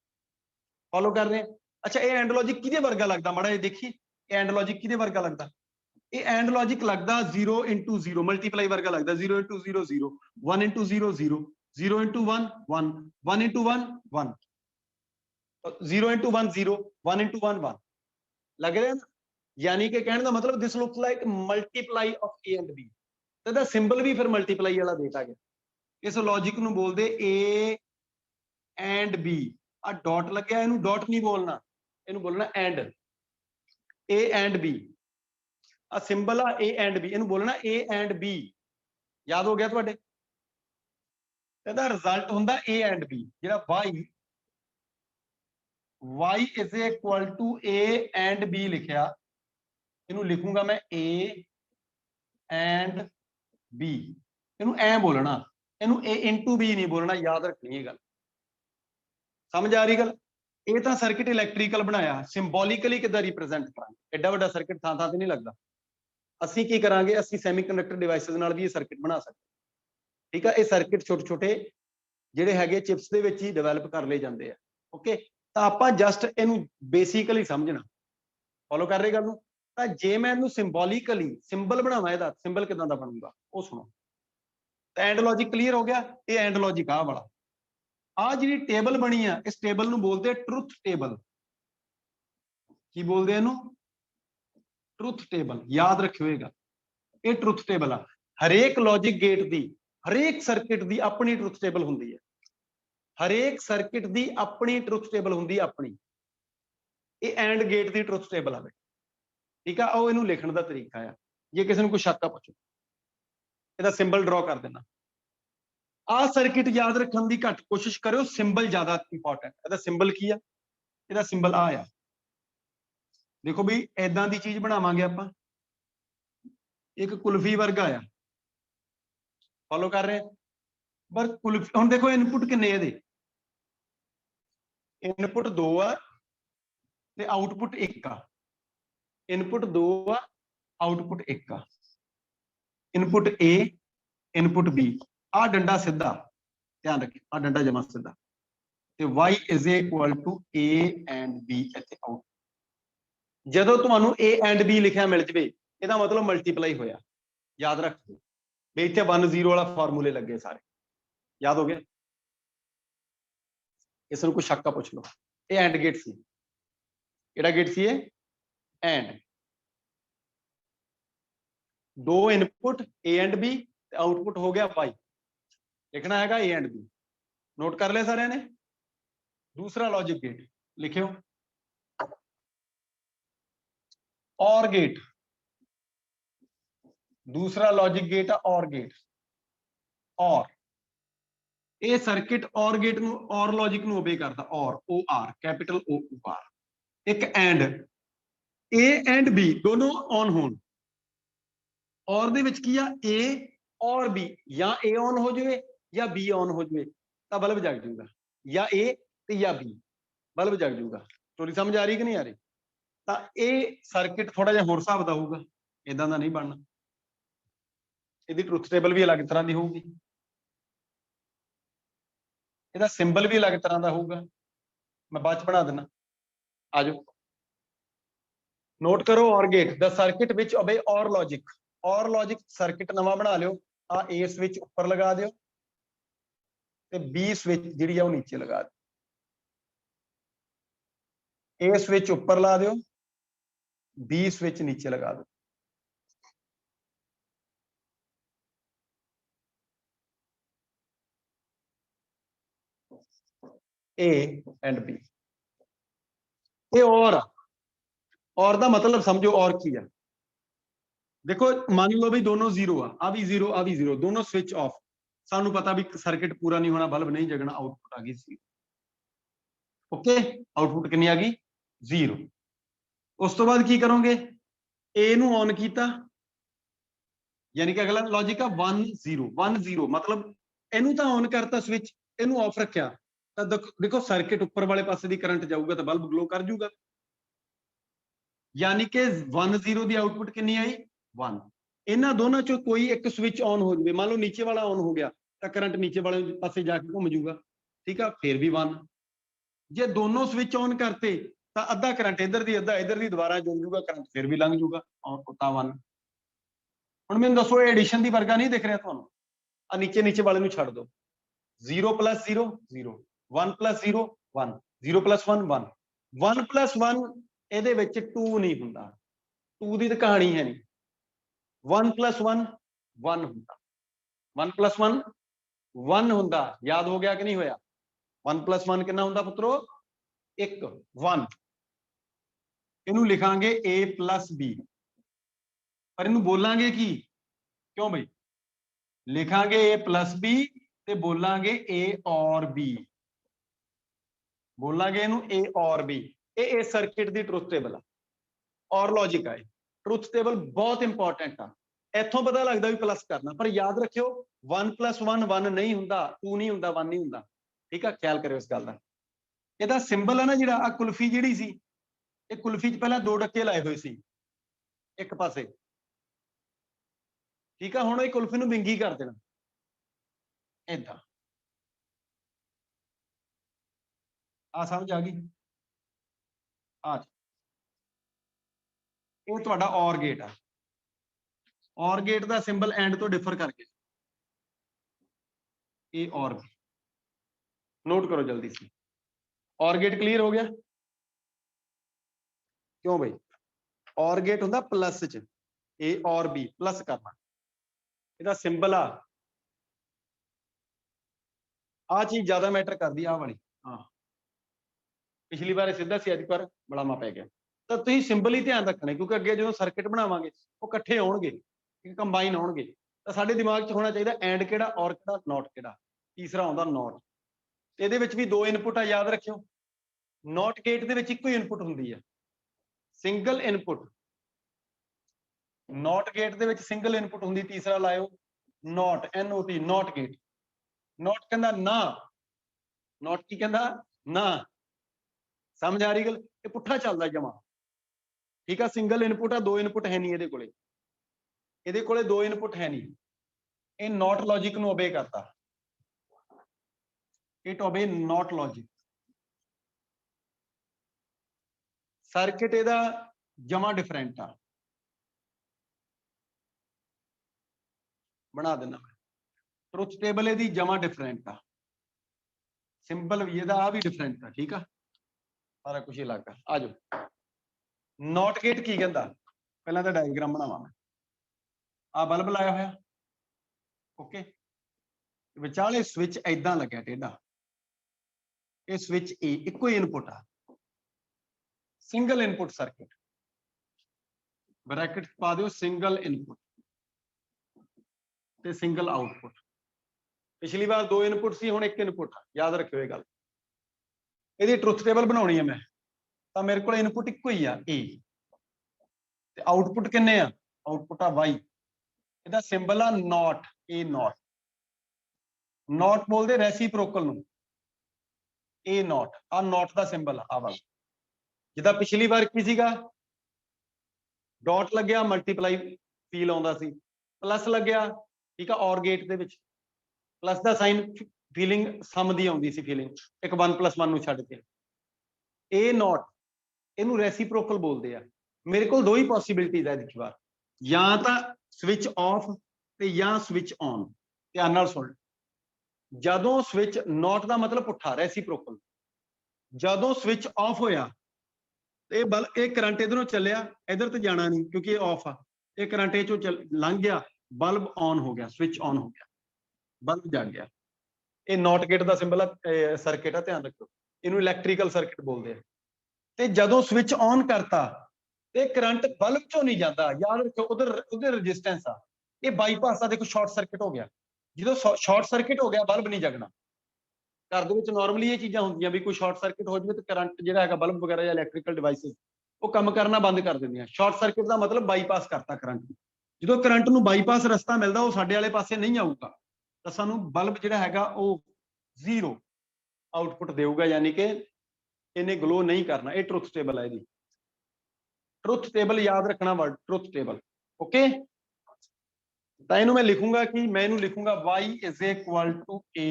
ਫੋਲੋ ਕਰ ਰਹੇ? ਅੱਛਾ, ਇਹ ਐਂਡ ਲੌਜਿਕ ਕਿਹਦੇ ਵਰਗਾ ਲੱਗਦਾ? ਮਾੜਾ ਜਿਹਾ ਦੇਖੀ, ਇਹ ਐਂਡ ਲੌਜਿਕ ਕਿਹਦੇ ਵਰਗਾ ਲੱਗਦਾ? ਇਹ ਐਂਡ ਲੌਜਿਕ ਲੱਗਦਾ 0 into 0 ਮਲਟੀਪਲਾਈ ਵਰਗਾ ਲੱਗਦਾ। 0 into 0 0, 1 into 0 0, 0 into 1 1, 1 into 1 1, 0 into 1 0, 1 into 1 1 ਲੱਗ ਰਿਹਾ ਨਾ? ਯਾਨੀ ਕਿ ਕਹਿਣ ਦਾ ਮਤਲਬ this looks like multiply of A and B। ਇਹਦਾ ਸਿੰਬਲ ਵੀ ਫਿਰ ਮਲਟੀਪਲਾਈ ਵਾਲਾ ਦਿੱਤਾ ਗਿਆ। ਇਸ ਲੌਜਿਕ ਨੂੰ ਬੋਲਦੇ A and B। ਆ ਡਾਟ ਲੱਗਿਆ, ਇਹਨੂੰ ਡਾਟ ਨਹੀਂ ਬੋਲਣਾ, ਇਹਨੂੰ ਬੋਲਣਾ ਐਂਡ। A and B, ਆ ਸਿੰਬਲ ਆ A and B, ਇਹਨੂੰ ਬੋਲਣਾ A and B। ਯਾਦ ਹੋ ਗਿਆ ਤੁਹਾਡੇ? ਇਹਦਾ ਰਿਜ਼ਲਟ ਹੁੰਦਾ A and B। ਜਿਹੜਾ y is equal to A and B ਲਿਖਿਆ, ਇਹਨੂੰ ਲਿਖੂੰਗਾ ਮੈਂ A and B। ਇਹਨੂੰ ਐ ਬੋਲਣਾ, ਇਹਨੂੰ A into B ਨਹੀਂ ਬੋਲਣਾ। ਯਾਦ ਰੱਖਣੀ ਇਹ ਗੱਲ। ਸਮਝ ਆ ਰਹੀ ਗੱਲ? ਇਹ ਤਾਂ ਸਰਕਟ ਇਲੈਕਟ੍ਰੀਕਲ ਬਣਾਇਆ, ਸਿੰਬੋਲਿਕਲੀ ਕਿੱਦਾਂ ਰਿਪਰੈਜ਼ੈਂਟ ਕਰਾਂਗੇ? ਐਡਾ ਵੱਡਾ ਸਰਕਟ ਥਾਂ ਥਾਂ ਤੇ ਨਹੀਂ ਲੱਗਦਾ। ਅਸੀਂ ਕੀ ਕਰਾਂਗੇ? ਅਸੀਂ ਸੈਮੀਕੰਡਕਟਰ ਡਿਵਾਈਸਿਸ ਨਾਲ ਵੀ ਇਹ ਸਰਕਟ ਬਣਾ ਸਕਦੇ। ਠੀਕ ਆ? ਇਹ ਸਰਕਟ ਛੋਟੇ ਛੋਟੇ ਜਿਹੜੇ ਹੈਗੇ ਚਿਪਸ ਦੇ ਵਿੱਚ ਹੀ ਡਿਵੈਲਪ ਕਰ ਲਏ ਜਾਂਦੇ ਆ। ਓਕੇ, ਤਾਂ ਆਪਾਂ ਜਸਟ ਇਹਨੂੰ ਬੇਸਿਕਲੀ ਸਮਝਣਾ। ਫੋਲੋ ਕਰ ਰਹੇ ਗੱਲ ਨੂੰ? ਤਾਂ ਜੇ ਮੈਂ ਇਹਨੂੰ ਸਿੰਬੋਲਿਕਲੀ ਸਿੰਬਲ ਬਣਾਵਾਂ, ਇਹਦਾ ਸਿੰਬਲ ਕਿਦਾਂ ਦਾ ਬਣੂਗਾ ਉਹ ਸੁਣੋ। ਤਾਂ ਐਂਡ ਲੌਜਿਕ ਕਲੀਅਰ ਹੋ ਗਿਆ? ਇਹ ਐਂਡ ਲੌਜਿਕ ਆ ਵਾਲਾ। ਆ ਜਿਹੜੀ ਟੇਬਲ ਬਣੀ ਆ, ਇਸ ਟੇਬਲ ਨੂੰ ਬੋਲਦੇ ਟਰੁਥ ਟੇਬਲ। ਕੀ ਬੋਲਦੇ ਇਹਨੂੰ? Truth table. ਯਾਦ ਰੱਖਿਓ ਇਹ ਗੱਲ, ਇਹ ਟਰੁਥ ਟੇਬਲ ਆ। ਹਰੇਕ ਲੌਜਿਕ ਗੇਟ ਦੀ, ਹਰੇਕ ਸਰਕਟ ਦੀ ਆਪਣੀ ਟਰੁਥ ਟੇਬਲ ਹੁੰਦੀ ਹੈ। ਹਰੇਕ ਸਰਕਟ ਦੀ ਆਪਣੀ ਟਰੁਥ ਟੇਬਲ ਹੁੰਦੀ ਹੈ, ਆਪਣੀ। ਇਹ and gate the truth table ਆ। ਠੀਕ ਆ? ਉਹ ਇਹਨੂੰ ਲਿਖਣ ਦਾ ਤਰੀਕਾ ਆ। ਜੇ ਕਿਸੇ ਨੂੰ ਕੋਈ ਸ਼ੱਕ ਆ ਪੁੱਛੋ। ਇਹਦਾ ਸਿੰਬਲ ਡਰਾ ਕਰ ਦੇਣਾ। ਆਹ ਸਰਕਟ ਯਾਦ ਰੱਖਣ ਦੀ ਘੱਟ ਕੋਸ਼ਿਸ਼ ਕਰਿਓ, ਸਿੰਬਲ ਜ਼ਿਆਦਾ ਇੰਪੋਰਟੈਂਟ। ਇਹਦਾ ਸਿੰਬਲ ਕੀ ਆ? ਇਹਦਾ ਸਿੰਬਲ ਆ ਆ। ਦੇਖੋ ਵੀ ਏਦਾਂ ਦੀ ਚੀਜ਼ ਬਣਾਵਾਂਗੇ ਆਪਾਂ, ਇੱਕ ਕੁਲਫੀ ਵਰਗਾ ਆ। ਫੋਲੋ ਕਰ ਰਹੇ? ਪਰ ਕੁਲਫੀ, ਹੁਣ ਦੇਖੋ ਇਨਪੁਟ ਕਿੰਨੇ ਇਹਦੇ? ਇਨਪੁਟ 2 ਆ ਤੇ ਆਊਟਪੁੱਟ 1 ਆ। ਇਨਪੁਟ 2 ਆ, ਆਊਟਪੁੱਟ 1 ਆ। Input A, input B। ਆ ਡੰਡਾ ਸਿੱਧਾ, ਧਿਆਨ ਰੱਖਿਓ, ਆ ਡੰਡਾ ਜਮਾ ਸਿੱਧਾ। ਤੇ y is equal to A and B ਇੱਥੇ ਆਊਟ। ਜਦੋਂ ਤੁਹਾਨੂੰ A and B ਲਿਖਿਆ ਮਿਲ ਜਵੇ, ਇਹਦਾ ਮਤਲਬ ਮਲਟੀਪਲਾਈ ਹੋਇਆ। ਯਾਦ ਰੱਖੋ ਵੀ ਇੱਥੇ 1 0 ਵਾਲਾ ਫਾਰਮੂਲੇ ਲੱਗੇ ਸਾਰੇ। ਯਾਦ ਹੋ ਗਿਆ? ਇਸ ਨੂੰ ਕੋਈ ਸ਼ੱਕ ਆ ਪੁੱਛ ਲਓ। ਇਹ ਐਂਡ ਗੇਟ ਸੀ। ਕਿਹੜਾ ਗੇਟ ਸੀ ਇਹ? And. 2 input A and B ਤੇ ਆਊਟਪੁੱਟ ਹੋ ਗਿਆ y। ਲਿਖਣਾ ਹੈਗਾ A and B। ਨੋਟ ਕਰ ਲਿਆ ਸਾਰਿਆਂ ਨੇ? ਦੂਸਰਾ ਲੌਜਿਕ ਗੇਟ ਲਿਖਿਓ, ਔਰ ਗੇਟ। दूसरा लॉजिक गेट है और गेट। और ਇਹ ਸਰਕਟ ਔਰ ਗੇਟ ਨੂੰ, ਔਰ ਲੌਜਿਕ ਨੂੰ ਓਬੇ ਕਰਦਾ। ਔਰ OR, ਕੈਪੀਟਲ OR। ਇੱਕ ਐਂਡ A and B ਦੋਨੋਂ ਔਨ ਹੋਣ। ਔਰ ਦੇ ਵਿੱਚ ਕੀ ਆ? A ਔਰ B, ਜਾਂ A ਔਨ ਹੋ ਜਾਵੇ ਜਾਂ B ਔਨ ਹੋ ਜਾਵੇ ਤਾਂ ਬਲਬ ਜਗ ਜਾਊਗਾ। ਜਾਂ A ਤੇ ਜਾਂ B, ਬਲਬ ਜਗ ਜਾਊਗਾ। ਸਟੋਰੀ ਸਮਝ ਆ ਰਹੀ ਕਿ ਨਹੀਂ ਆ ਰਹੀ? ਤਾਂ ਇਹ ਸਰਕਟ ਥੋੜਾ ਜਿਹਾ ਹੋਰ ਹਿਸਾਬ ਦਾ ਹੋਊਗਾ, ਇਦਾਂ ਦਾ ਨਹੀਂ ਬਣਨਾ। ਇਹਦੀ ਟਰੁਥ ਟੇਬਲ ਵੀ ਅਲੱਗ ਤਰ੍ਹਾਂ ਦੀ ਹੋਊਗੀ, ਇਹਦਾ ਸਿੰਬਲ ਵੀ ਅਲੱਗ ਤਰ੍ਹਾਂ ਦਾ ਹੋਊਗਾ। ਮੈਂ ਬਾਅਦ ਚ ਬਣਾ ਦਿੰਦਾ, ਆ ਜਾਓ। ਨੋਟ ਕਰੋ ਔਰ ਗੇਟ ਦਾ ਸਰਕਟ ਵਿੱਚ ਓਬੇ ਔਰ ਲੌਜਿਕ। ਔਰ ਲੌਜਿਕ ਸਰਕਟ ਨਵਾਂ ਬਣਾ ਲਿਓ। ਆ A ਸਵਿਚ ਉੱਪਰ ਲਗਾ ਦਿਓ ਤੇ B ਸਵਿਚ ਜਿਹੜੀ ਆ ਉਹ ਨੀਚੇ ਲਗਾ ਦਿਓ। A ਸਵਿਚ ਉੱਪਰ ਲਾ ਦਿਓ, B ਸਵਿਚ ਨੀਚੇ ਲਗਾ ਦਿਓ। A and B। ਇਹ ਔਰ ਆ। ਔਰ ਦਾ ਮਤਲਬ ਸਮਝੋ, ਔਰ ਕੀ ਆ? देखो मान लो भी दोनों जीरो आ भी जीरो आ भी जीरो, दोनों स्विच ऑफ, सानू पता भी सर्किट पूरा नहीं होना, बल्ब नहीं जगना, आउटपुट आ गई जीरो। ओके, आउटपुट कितनी आ गई? जीरो। उस तो बाद की करोगे, ए नू ऑन किया, यानी कि अगला लॉजिक है 1 0 1 0, मतलब इनू तो ऑन करता स्विच, इनू ऑफ रखा, तो देखो सर्किट ऊपर वाले पासे दी करंट जाऊगा तो बल्ब ग्लो कर जूगा, यानी कि 1 0 की आउटपुट कितनी आई? 1। इन्हां दोनों चो कोई एक स्विच ऑन हो जाए, मान लो नीचे वाला ऑन हो गया तो करंट नीचे वाले पासे जाके घूम जूगा, ठीक है, फिर भी 1। जे दोनों स्विच ऑन करते तो अद्धा करंट इधर दी अद्धा इधर दी, दोबारा जुड़ जूगा करंट, फिर भी लंघ जूगा, और उता 1। हुण मैनूं दसो एडिशन की वर्गा नहीं दिख रहा तुहानूं? आ नीचे नीचे वाले नूं छड्ड दो, 0 + 0 0, 1 + 0 1, 0 + 1 1, 1 + 1 ਇਹਦੇ ਵਿੱਚ 2 नहीं ਹੁੰਦਾ, 2 ਦੀ ਤਾਂ ਕਹਾਣੀ ਹੈ नहीं, 1 + 1 1 ਹੁੰਦਾ, 1 + 1 1 ਹੁੰਦਾ, याद हो गया कि नहीं होया? 1 + 1 कितना ਹੁੰਦਾ पुत्रो? 1 1। ਇਹਨੂੰ ਲਿਖਾਂਗੇ a + b, पर ਇਹਨੂੰ बोलांगे की क्यों भाई? लिखांगे a + b ਤੇ बोलांगे a और b, बोलांगे ਇਹਨੂੰ a और b। ਇਹ सर्किट ਦੀ ट्रुथ टेबल है और लॉजिक है। ट्रुथ टेबल बहुत इंपॉर्टेंट है, इथों पता लगता भी प्लस करना, पर याद रखियो 1 + 1 1 नहीं हुंदा, 2 नहीं हुंदा, 1 नहीं हुंदा, ठीक है, ख्याल करियो इस गल दा। ਇਹਦਾ ਸਿੰਬਲ है ना जिहड़ा आ कुल्फी जिहड़ी सी, ਇਹ कुल्फी च पहला 2 डक्के लाए हुए सी एक पासे, ठीक है, हुण ਇਹ कुल्फी नूं विंगी कर देना इदां, आ समझ आ गई? आ ਇਹ ਤੁਹਾਡਾ ਔਰ ਗੇਟ ਆ, ਔਰ ਗੇਟ ਦਾ ਸਿੰਬਲ ਐਂਡ ਤੋਂ ਡਿਫਰ ਕਰਕੇ ए और बी, नोट करो जल्दी से। और गेट क्लियर हो गया? क्यों भाई? और गेट होंदा प्लस च, ए और बी प्लस करना, ਇਹਦਾ ਸਿੰਬਲ आ चीज ज्यादा मैटर करदी आ वाली, हाँ पिछली बार सीधा सी, अज पर बड़ामा पै गया, तो तुसीं सिंबल ही ध्यान रखना, क्योंकि अगे जो सर्किट बनावांगे वो इकट्ठे आउणगे, कंबाइन आउणगे, तो साडे दिमाग च होना चाहिए एंड किहड़ा और किहड़ा नॉट किहड़ा, तीसरा आउंदा नॉट। ਇਹਦੇ ਵਿੱਚ ਵੀ 2 ਇਨਪੁਟ ਆ, याद रखियो, नॉट गेट ਦੇ ਵਿੱਚ ਇੱਕੋ ਹੀ ਇਨਪੁਟ ਹੁੰਦੀ ਹੈ, ਸਿੰਗਲ ਇਨਪੁਟ, नॉट गेट ਦੇ ਵਿੱਚ ਸਿੰਗਲ ਇਨਪੁਟ ਹੁੰਦੀ। ਤੀਸਰਾ ਲਾਇਓ not, NOT, not gate, not ਕਹਿੰਦਾ ਨਾ, नॉट ਕੀ ਕਹਿੰਦਾ? ਨਾ, ਸਮਝ ਆ ਰਹੀ ਗੱਲ? ਇਹ ਪੁੱਠਾ ਚੱਲਦਾ ਜਮਾ, ਠੀਕ ਆ, ਸਿੰਗਲ ਇਨਪੁਟ ਆ, 2 ਇਨਪੁਟ ਹੈ ਨਹੀਂ ਇਹਦੇ ਕੋਲੇ, ਇਹਦੇ ਕੋਲੇ 2 ਇਨਪੁਟ ਹੈ ਨਹੀਂ, ਇਹ नॉट लॉजिक ਨੂੰ ਓਬੇ ਕਰਦਾ, इट ओबे नॉट लॉजिक। सर्किट ਇਹਦਾ जमा डिफरेंट आ, बना देना मैं, ट्रुथ टेबल ਇਹਦੀ जमा डिफरेंट आ, सिंबल भी ਇਹਦਾ आ भी डिफरेंट आ, ठीक आ, सारा कुछ ही अलग आ। आ जाओ, नॉट गेट की कहंदा, पहला तो डायग्राम बनावा मैं, आ बल्ब लाया होया, ओके, विचाले स्विच ऐदां लग्या टेढ़ा, ये स्विच ए इको ही इनपुट आ, सिंगल इनपुट सर्किट, ब्रैकेट पा दो, सिंगल इनपुट ते सिंगल आउटपुट। पिछली बार 2 इनपुट सी, हुण 1 इनपुट आ, याद रखियो ये गल। ਇਹਦੀ ट्रुथ टेबल बनाउणी है मैं, तो मेरे को इनपुट इको ही आ ए, ते आउटपुट किन्ने आ? आउटपुट आ वाई, ਇਹਦਾ सिंबल आ नॉट, ए नॉट, नॉट बोलते रेसिप्रोकल नूं, ए नॉट, आ नॉट दा सिंबल आ वाला, जिदा पिछली बार की सीगा डॉट लग्या मल्टीप्लाई फील आउंदा सी, प्लस लग्या, ठीक है, और गेट दे विच प्लस दा साइन फीलिंग सम दी आउंदी सी फीलिंग, एक 1 + 1 नूं छड्ड के, ए नॉट इहनूं रेसिप्रोकल बोलदे आ। मेरे को 2 ही पॉसिबिलिटीज है इस बार, या तो स्विच ऑफ ते या स्विच ऑन। ध्यान नाल सुन, जदों स्विच नॉट दा मतलब पुठा रेसिप्रोकल, जदों स्विच ऑफ होया ये बल्ब, ये करंट इधरों चलिया, इधर तो जाना नहीं क्योंकि ये ऑफ आ, ये करंट ये चो लंघ गया, बल्ब ऑन हो गया, स्विच ऑन हो गया, बल्ब जग गया। ये नॉट गेट का सिंबल है, सर्किट है, ध्यान रखो, इनू इलैक्ट्रिकल सर्किट बोलते हैं। ते जदों स्विच ऑन करता ਤੇ ਕਰੰਟ ਬਲਬ ਚੋਂ ਨਹੀਂ ਜਾਂਦਾ। ਯਾਦ ਰੱਖੋ ਉਧਰ ਰੈਜ਼ਿਸਟੈਂਸ ਆ, ਇਹ ਬਾਈਪਾਸ ਆ। ਦੇਖੋ ਸ਼ਾਰਟ ਸਰਕਟ ਹੋ ਗਿਆ, ਜਦੋਂ ਸ਼ਾਰਟ ਸਰਕਟ ਹੋ ਗਿਆ ਬਲਬ ਨਹੀਂ ਜਗਣਾ। ਘਰ ਦੇ ਵਿੱਚ ਨਾਰਮਲੀ ਇਹ ਚੀਜ਼ਾਂ ਹੁੰਦੀਆਂ ਵੀ ਕੋਈ ਸ਼ਾਰਟ ਸਰਕਟ ਹੋ ਜਾਵੇ ਤੇ ਕਰੰਟ ਜਿਹੜਾ ਹੈਗਾ ਬਲਬ ਵਗੈਰਾ ਜਾਂ ਇਲੈਕਟ੍ਰੀਕਲ ਡਿਵਾਈਸਿਸ ਉਹ ਕੰਮ ਕਰਨਾ ਬੰਦ ਕਰ ਦਿੰਦੀਆਂ। ਸ਼ਾਰਟ ਸਰਕਟ ਦਾ ਮਤਲਬ ਬਾਈਪਾਸ ਕਰਤਾ ਕਰੰਟ ਨੂੰ। ਜਦੋਂ ਕਰੰਟ ਨੂੰ ਬਾਈਪਾਸ ਰਸਤਾ ਮਿਲਦਾ ਉਹ ਸਾਡੇ ਵਾਲੇ ਪਾਸੇ ਨਹੀਂ ਆਊਗਾ ਤਾਂ ਸਾਨੂੰ ਬਲਬ ਜਿਹੜਾ ਹੈਗਾ ਉਹ ਜ਼ੀਰੋ ਆਊਟਪੁੱਟ ਦੇਊਗਾ, ਯਾਨੀ ਕਿ ਇਹਨੇ ਗਲੋ ਨਹੀਂ ਕਰਨਾ। ਇਹ ਟਰੁਥ ਟੇਬਲ ਹੈ ਇਹਦੀ। ਟਰੁਥ ਟੇਬਲ ਯਾਦ ਰੱਖਣਾ ਵਰਡ ਟਰੁਥ ਟੇਬਲ। ਓਕੇ, ਤਾਂ ਇਹਨੂੰ ਮੈਂ ਲਿਖੂੰਗਾ ਕਿ ਮੈਂ ਇਹਨੂੰ ਲਿਖੂੰਗਾ y is equal to a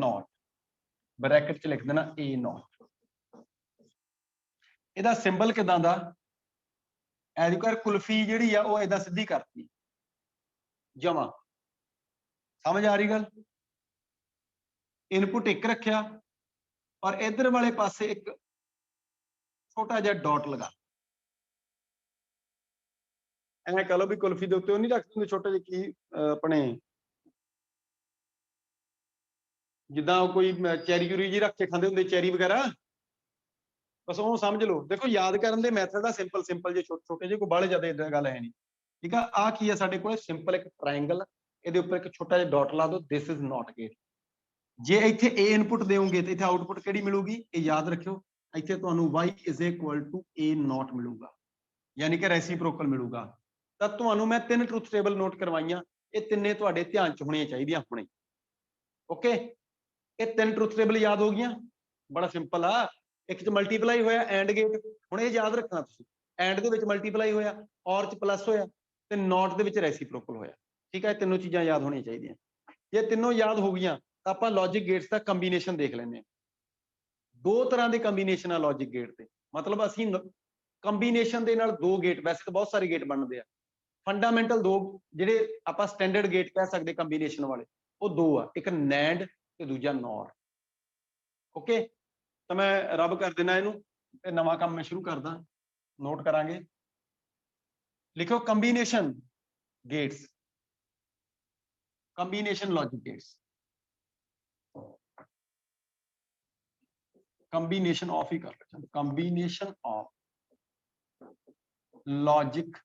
naught, bracket ਚ ਲਿਖ ਦੇਣਾ a naught। ਇਹਦਾ ਸਿੰਬਲ ਕਿਦਾਂ ਦਾ, ਐਜੂਕਰ ਕੁਲਫੀ ਜਿਹੜੀ ਆ ਉਹ ਏਦਾਂ ਸਿੱਧੀ ਕਰਤੀ ਜਮਾ। ਸਮਝ ਆ ਰਹੀ ਗੱਲ? ਇਨਪੁਟ 1 ਰੱਖਿਆ ਔਰ ਇਧਰ ਵਾਲੇ ਪਾਸੇ ਇੱਕ ਛੋਟਾ ਜਿਹਾ ਡਾਟ ਲਗਾ। ਐਂ ਕਹ ਲਓ ਵੀ ਕੁਲਫੀ ਦੇ ਉੱਤੇ ਉਹ ਨਹੀਂ ਰੱਖਦੇ ਹੁੰਦੇ ਛੋਟੇ ਜਿਹੇ ਕੀ ਆਪਣੇ ਜਿੱਦਾਂ ਕੋਈ ਚੈਰੀ ਚੂਰੀ ਜੀ ਰੱਖ ਕੇ ਖਾਂਦੇ ਹੁੰਦੇ ਚੈਰੀ ਵਗੈਰਾ, ਬਸ ਉਹ ਸਮਝ ਲਓ। ਦੇਖੋ ਯਾਦ ਕਰਨ ਦੇ ਮੈਥਡ ਦਾ ਸਿੰਪਲ ਜੇ ਛੋਟੇ ਜਿਹੇ ਕੋਈ ਬਾਹਲੇ ਜ਼ਿਆਦਾ ਇਦਾਂ ਗੱਲ ਹੈ ਨਹੀਂ। ਠੀਕ ਆ, ਆਹ ਕੀ ਆ ਸਾਡੇ ਕੋਲ ਸਿੰਪਲ ਇੱਕ ਟ੍ਰਾਇੰਗਲ, ਇਹਦੇ ਉੱਪਰ ਇੱਕ ਛੋਟਾ ਜਿਹਾ ਡਾਟ ਲਾ ਦਿਓ। This is not gate. ਜੇ ਇੱਥੇ a ਇਨਪੁਟ ਦੇਵੋਗੇ ਤੇ ਇੱਥੇ ਆਊਟਪੁੱਟ ਕਿਹੜੀ ਮਿਲੂਗੀ? ਇਹ ਯਾਦ ਰੱਖਿਓ, ਇੱਥੇ ਤੁਹਾਨੂੰ y is equal to a naught ਮਿਲੂਗਾ, ਯਾਨੀ ਕਿ ਰੈਸੀਪ੍ਰੋਕਲ ਮਿਲੂਗਾ। ਤਾਂ ਤੁਹਾਨੂੰ ਮੈਂ 3 ਟਰੁਥ ਟੇਬਲ ਨੋਟ ਕਰਵਾਈਆਂ, ਇਹ ਤਿੰਨੇ ਤੁਹਾਡੇ ਧਿਆਨ ਚ ਹੋਣੀਆਂ ਚਾਹੀਦੀਆਂ ਹੁਣੇ। ਓਕੇ, ਇਹ 3 ਟਰੁਥ ਟੇਬਲ ਯਾਦ ਹੋ ਗਈਆਂ। ਬੜਾ ਸਿੰਪਲ ਆ। ਇੱਕ ਚ ਮਲਟੀਪਲਾਈ ਹੋਇਆ ਐਂਡ ਗੇਟ, ਹੁਣ ਇਹ ਯਾਦ ਰੱਖਣਾ ਤੁਸੀਂ। ਐਂਡ ਦੇ ਵਿੱਚ ਮਲਟੀਪਲਾਈ ਹੋਇਆ, ਔਰ ਚ ਪਲੱਸ ਹੋਇਆ ਤੇ ਨੋਟ ਦੇ ਵਿੱਚ ਰੈਸੀਪ੍ਰੋਕਲ ਹੋਇਆ। ਠੀਕ ਹੈ, ਤਿੰਨੋਂ ਚੀਜ਼ਾਂ ਯਾਦ ਹੋਣੀਆਂ ਚਾਹੀਦੀਆਂ। ਜੇ ਤਿੰਨੋਂ ਯਾਦ ਹੋ ਗਈਆਂ ਤਾਂ ਆਪਾਂ ਲੌਜਿਕ ਗੇਟਸ ਦਾ ਕੰਬੀਨੇਸ਼ਨ ਦੇਖ ਲੈਂਦੇ ਹਾਂ। 2 ਤਰ੍ਹਾਂ ਦੇ ਕੰਬੀਨੇਸ਼ਨ ਆ ਲੌਜਿਕ ਗੇਟ ਦੇ, ਮਤਲਬ ਅਸੀਂ ਕੰਬੀਨੇਸ਼ਨ ਦੇ ਨਾਲ 2 ਗੇਟ, ਵੈਸੇ ਤਾਂ ਬਹੁਤ ਸਾਰੇ ਗੇਟ ਬਣਦੇ ਆ, ਫੰਡਾਮੈਂਟਲ 2 ਜਿਹੜੇ ਆਪਾਂ ਸਟੈਂਡਰਡ ਗੇਟ ਕਹਿ ਸਕਦੇ ਕੰਬੀਨੇਸ਼ਨ ਵਾਲੇ, ਉਹ 2 ਆ, ਇੱਕ ਨੈਂਡ ਤੇ ਦੂਜਾ ਨੌਰ। ਓਕੇ, ਤਾਂ ਮੈਂ ਰੱਬ ਕਰ ਦੇਣਾ ਇਹਨੂੰ ਤੇ ਨਵਾਂ ਕੰਮ ਮੈਂ ਸ਼ੁਰੂ ਕਰਦਾ। ਨੋਟ ਕਰਾਂਗੇ, ਲਿਖੋ combination Gates, combination logic Gates, combination of ही कर रहे हैं, combination of logic